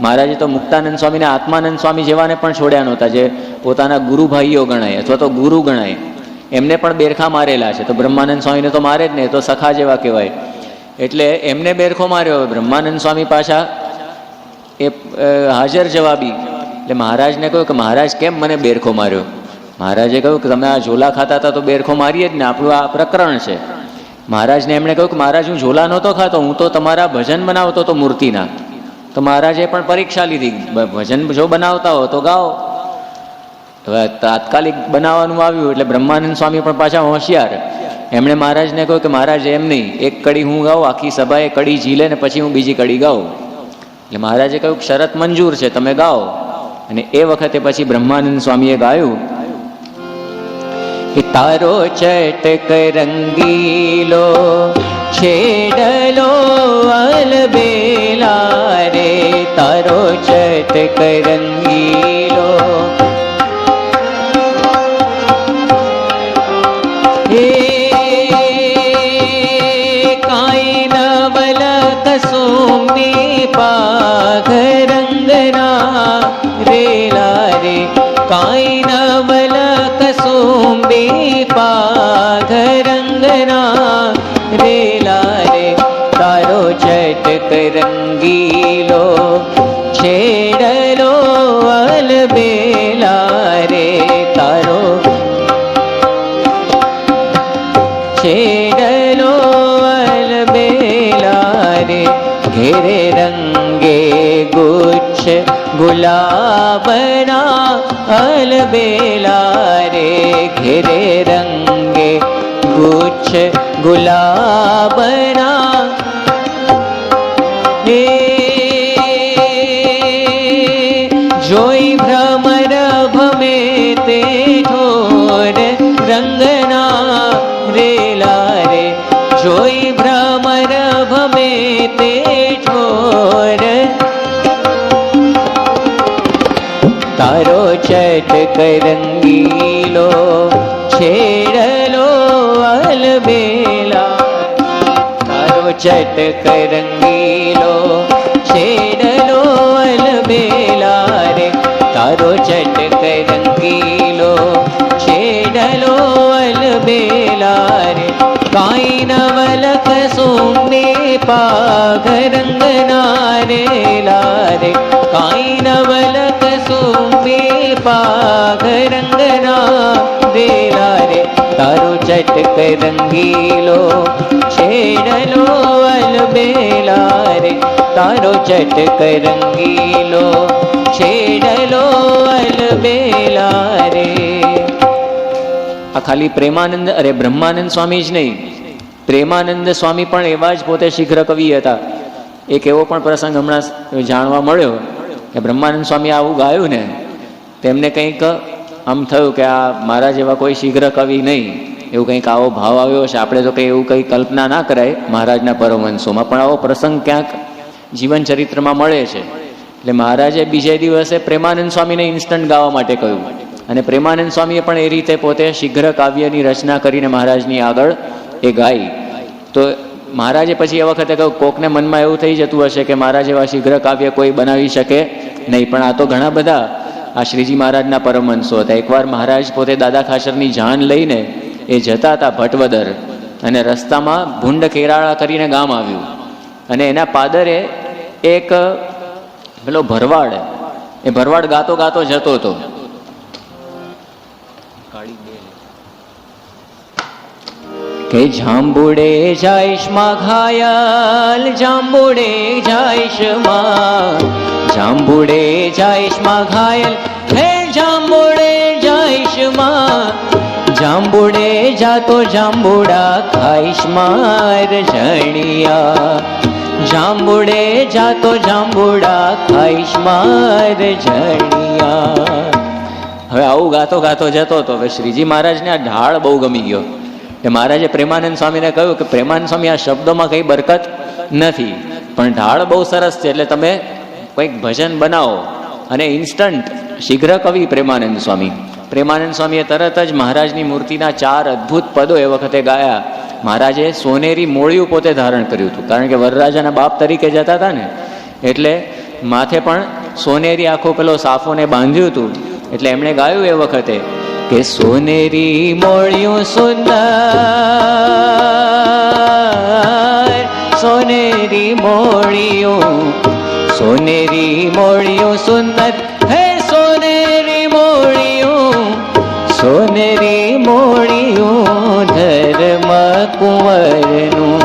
Speaker 1: મહારાજે તો મુક્તાનંદ સ્વામીને આત્માનંદ સ્વામી જેવાને પણ છોડ્યા નહોતા, જે પોતાના ગુરુભાઈઓ ગણાય અથવા તો ગુરુ ગણાય, એમને પણ બેરખા મારેલા છે. તો બ્રહ્માનંદ સ્વામીને તો મારે જ નહીં, તો સખા જેવા કહેવાય. એટલે એમને બેરખો માર્યો. બ્રહ્માનંદ સ્વામી પાછા એ હાજર જવાબી. એટલે મહારાજને કહ્યું કે મહારાજ કેમ મને બેરખો માર્યો? મહારાજે કહ્યું કે તમે આ ઝોલા ખાતા હતા તો બેરખો મારીએ જ ને, આપણું આ પ્રકરણ છે. મહારાજને એમણે કહ્યું કે મહારાજ હું ઝોલા નહોતો ખાતો, હું તો તમારા ભજન બનાવતો હતો મૂર્તિના. તો મહારાજે પણ પરીક્ષા લીધી, ભજન જો બનાવતા હો તો ગાઓ. હવે તાત્કાલિક બનાવવાનું આવ્યું એટલે બ્રહ્માનંદ સ્વામી પણ પાછા હોશિયાર. એમણે મહારાજને કહ્યું કે મહારાજ એમ નહીં, એક કડી હું ગાઉં, આખી સભાએ કડી ઝીલે ને પછી હું બીજી કડી ગાઉં. એટલે મહારાજે કહ્યું કે શરત મંજૂર છે, તમે ગાઓ. અને એ વખતે પછી બ્રહ્માનંદ સ્વામીએ ગાયું
Speaker 2: કે તારો ચટક રંગીલો છેડલો અલબેલા રે, તારો ચટક રંગીલો હે કાઈ નવલ કસુંબી પાઘ રંગના રેલા રે, કાઈ નવલ કસુંબી પાઘ રંગના રેલા રે, તારો ચટક રંગીલો છેડલો અલબેલા રે, તારો છેડલો અલબેલા રે, ઘેરે રંગે ગુચ્છ ગુલાબના અલબેલા રે, ઘેરે રંગે ગુચ્છ ગુલાબના હે જોઈ ભ્રમર ભમે તે ઠોર રંગના રેલા રંગીલો છેડલો અલબેલા, તારો ચટક રંગીલો છેડલો અલબેલા રે, તારો ચટક રંગીલો છેડલો અલબેલા રે, કાઈ નવલખ સોમે પાઘ રંગના રે લારે, કાઈ નવલખ સોમે પાઘ રંગના રે લારે, તારો ચટક રંગીલો છેડલો અલબેલા રે, તારો ચટક રંગીલો છેડલો અલબેલા રે.
Speaker 1: આ ખાલી પ્રેમાનંદ બ્રહ્માનંદ સ્વામી જ નહીં, પ્રેમાનંદ સ્વામી પણ એવા જ પોતે શીઘ્ર કવિ હતા. એક એવો પણ પ્રસંગ હમણાં જાણવા મળ્યો કે બ્રહ્માનંદ સ્વામી આવું ગાયું ને તેમને કંઈક આમ થયું કે આ મારા જેવા કોઈ શીઘ્ર કવિ નહીં, એવું કંઈક આવો ભાવ આવ્યો છે. આપણે તો કંઈ એવું કંઈ કલ્પના ના કરાય મહારાજના પરમહંસોમાં, પણ આવો પ્રસંગ ક્યાંક જીવન ચરિત્રમાં મળે છે. એટલે મહારાજે બીજે દિવસે પ્રેમાનંદ સ્વામીને ઇન્સ્ટન્ટ ગાવા માટે કહ્યું, અને પ્રેમાનંદ સ્વામીએ પણ એ રીતે પોતે શીઘ્ર કાવ્યની રચના કરીને મહારાજની આગળ એ ગાઈ. તો મહારાજે પછી એ વખતે કહ્યું, કોકને મનમાં એવું થઈ જતું હશે કે મારા જેવા શીઘ્ર કાવ્ય કોઈ બનાવી શકે નહીં, પણ આ તો ઘણા બધા આ શ્રીજી મહારાજના પરમહંસો હતા. એકવાર મહારાજ પોતે દાદા ખાચરની જાન લઈને એ જતા હતા ભટવદર, અને રસ્તામાં ભૂંડ કેરાળા કરીને ગામ આવ્યું, અને એના પાદરે એક પેલો ભરવાડ, એ ભરવાડ ગાતો ગાતો જતો હતો.
Speaker 2: કે જાંબુડે જાઈશ માં ઘાયલ, જાંબુડે જાઈશ માં, જાંબુડે જાઈશ માં ઘાયલ, હે જાંબુડે જાઈશ માં, જાંબુડે જાતો જાંબુડા ખાઈશ માર જણિયા, જાંબુડે જાતો જાંબુડા ખાઈશ માર જણિયા.
Speaker 1: હવે આવું ગાતો ગાતો જતો હતો. હવે શ્રીજી મહારાજને આ ઢાળ બહુ ગમી ગયો. કે મહારાજે પ્રેમાનંદ સ્વામીને કહ્યું કે પ્રેમાનંદ સ્વામી આ શબ્દોમાં કંઈ બરકત નથી, પણ ઢાળ બહુ સરસ છે, એટલે તમે કંઈક ભજન બનાવો. અને ઇન્સ્ટન્ટ શીઘ્ર કવિ પ્રેમાનંદ સ્વામી. પ્રેમાનંદ સ્વામીએ તરત જ મહારાજની મૂર્તિના 4 અદ્ભુત પદો એ વખતે ગાયા. મહારાજે સોનેરી મોળિયું પોતે ધારણ કર્યું હતું, કારણ કે વરરાજાના બાપ તરીકે જતા હતા ને, એટલે માથે પણ સોનેરી આખો પેલો સાફોને બાંધ્યું હતું. એટલે એમણે ગાયું એ વખતે
Speaker 2: કે સોનેરી મોળિયું સુંદર, સોનેરી મોળિયું, સોનેરી મોળિયું સુંદર, હે સોનેરી મોળિયું, સોનેરી મોળિયું ધર્મ કુંવરનું,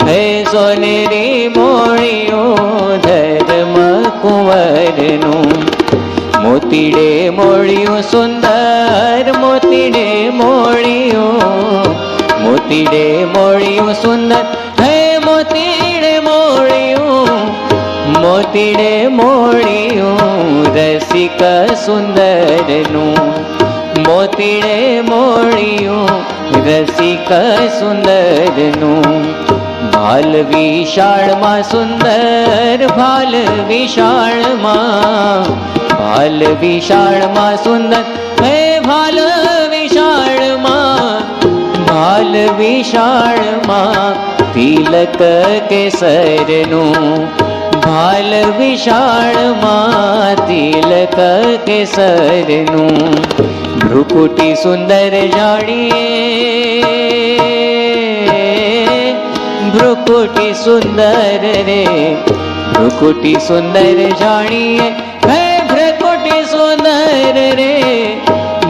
Speaker 2: હે સોનેરી મોળિયું ધર્મ કુંવરનું. મોતીડે મોળિયું સુંદર, મોતીડે મોળિયું, મોતીડે મોળિયું સુંદર, હે મોતીડે મોળિયું, મોતીડે મોળિયું રસિક સુંદરનું, મોતીડે મોળિયું રસિક સુંદરનું. ભાલ વિશાળમાં સુંદર, ભાલ વિશાળમાં, ભાલ વિશાળમાં સુંદર, હે ભાલ વિશાળમાં, ભાલ વિશાળમાં તિલક કેસરનું, ભાલ વિશાળમાં તિલક કેસરનું. ભ્રુકુટી સુંદર જાણીએ, ભ્રુકુટી સુંદર રે, ભ્રુકુટી સુંદર જાણીએ, હે ભ્રુકુટી સુંદર રે,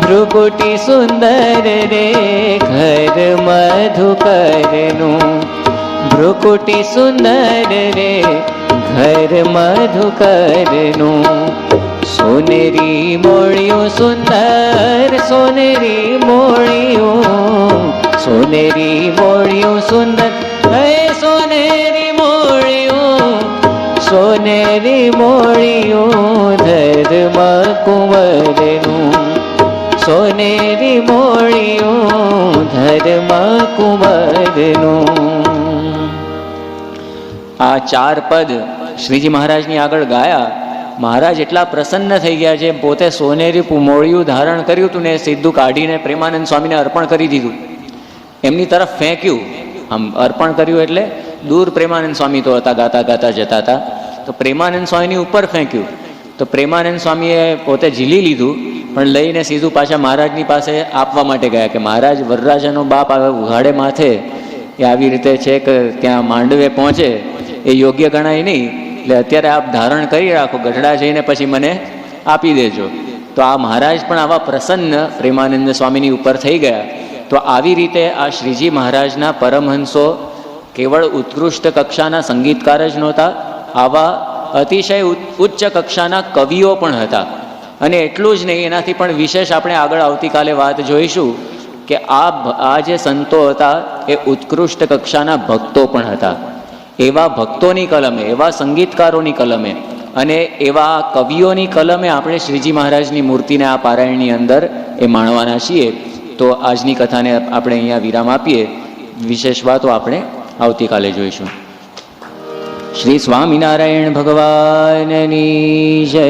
Speaker 2: ભ્રુકુટી સુંદર રે ઘર મધુકરનું, ભ્રુકુટી સુંદર રે ઘર મધુકરનું. સોનેરી મોળિયું સુંદર, સોનેરી મોળિયું, સોનેરી મોળિયું સુંદર, હે સોનેરી મોળિયું, સોનેરી મોળિયું ધર્મ કુંવરનું, સોનેરી મોળિયું ધર્મ કુંવરનું.
Speaker 1: આ 4 પદ શ્રીજી મહારાજની આગળ ગાયા મહારાજ એટલા પ્રસન્ન થઈ ગયા છે, પોતે સોનેરી મોળિયું ધારણ કર્યું હતું ને સીધું કાઢીને પ્રેમાનંદ સ્વામીને અર્પણ કરી દીધું, એમની તરફ ફેંક્યું. આમ અર્પણ કર્યું એટલે દૂર પ્રેમાનંદ સ્વામી તો હતા, ગાતા ગાતા જતા હતા, તો પ્રેમાનંદ સ્વામીની ઉપર ફેંક્યું. તો પ્રેમાનંદ સ્વામીએ પોતે ઝીલી લીધું, પણ લઈને સીધું પાછા મહારાજની પાસે આપવા માટે ગયા કે મહારાજ વરરાજાનો બાપ આવે ઉઘાડે માથે, એ આવી રીતે છે કે ત્યાં માંડવે પહોંચે એ યોગ્ય ગણાય નહીં, એટલે અત્યારે આપ ધારણ કરી રાખો, ગઢડા જઈને પછી મને આપી દેજો. તો આ મહારાજ પણ આવા પ્રસન્ન પ્રેમાનંદ સ્વામીની ઉપર થઈ ગયા. તો આવી રીતે આ શ્રીજી મહારાજના પરમહંસો કેવળ ઉત્કૃષ્ટ કક્ષાના સંગીતકાર જ નહોતા, આવા અતિશય ઉચ્ચ કક્ષાના કવિઓ પણ હતા. અને એટલું જ નહીં, એનાથી પણ વિશેષ આપણે આગળ આવતીકાલે વાત જોઈશું કે આ જે સંતો હતા એ ઉત્કૃષ્ટ કક્ષાના ભક્તો પણ હતા. એવા ભક્તોની કલમે, એવા સંગીતકારોની કલમે અને એવા કવિઓની કલમે આપણે શ્રીજી મહારાજની મૂર્તિને આ પારાયણની અંદર એ માણવાના છીએ. તો આજની કથાને આપણે અહીંયા વિરામ આપીએ, વિશેષ વાતો આપણે આવતીકાલે જોઈશું. શ્રી સ્વામિનારાયણ ભગવાનની જય.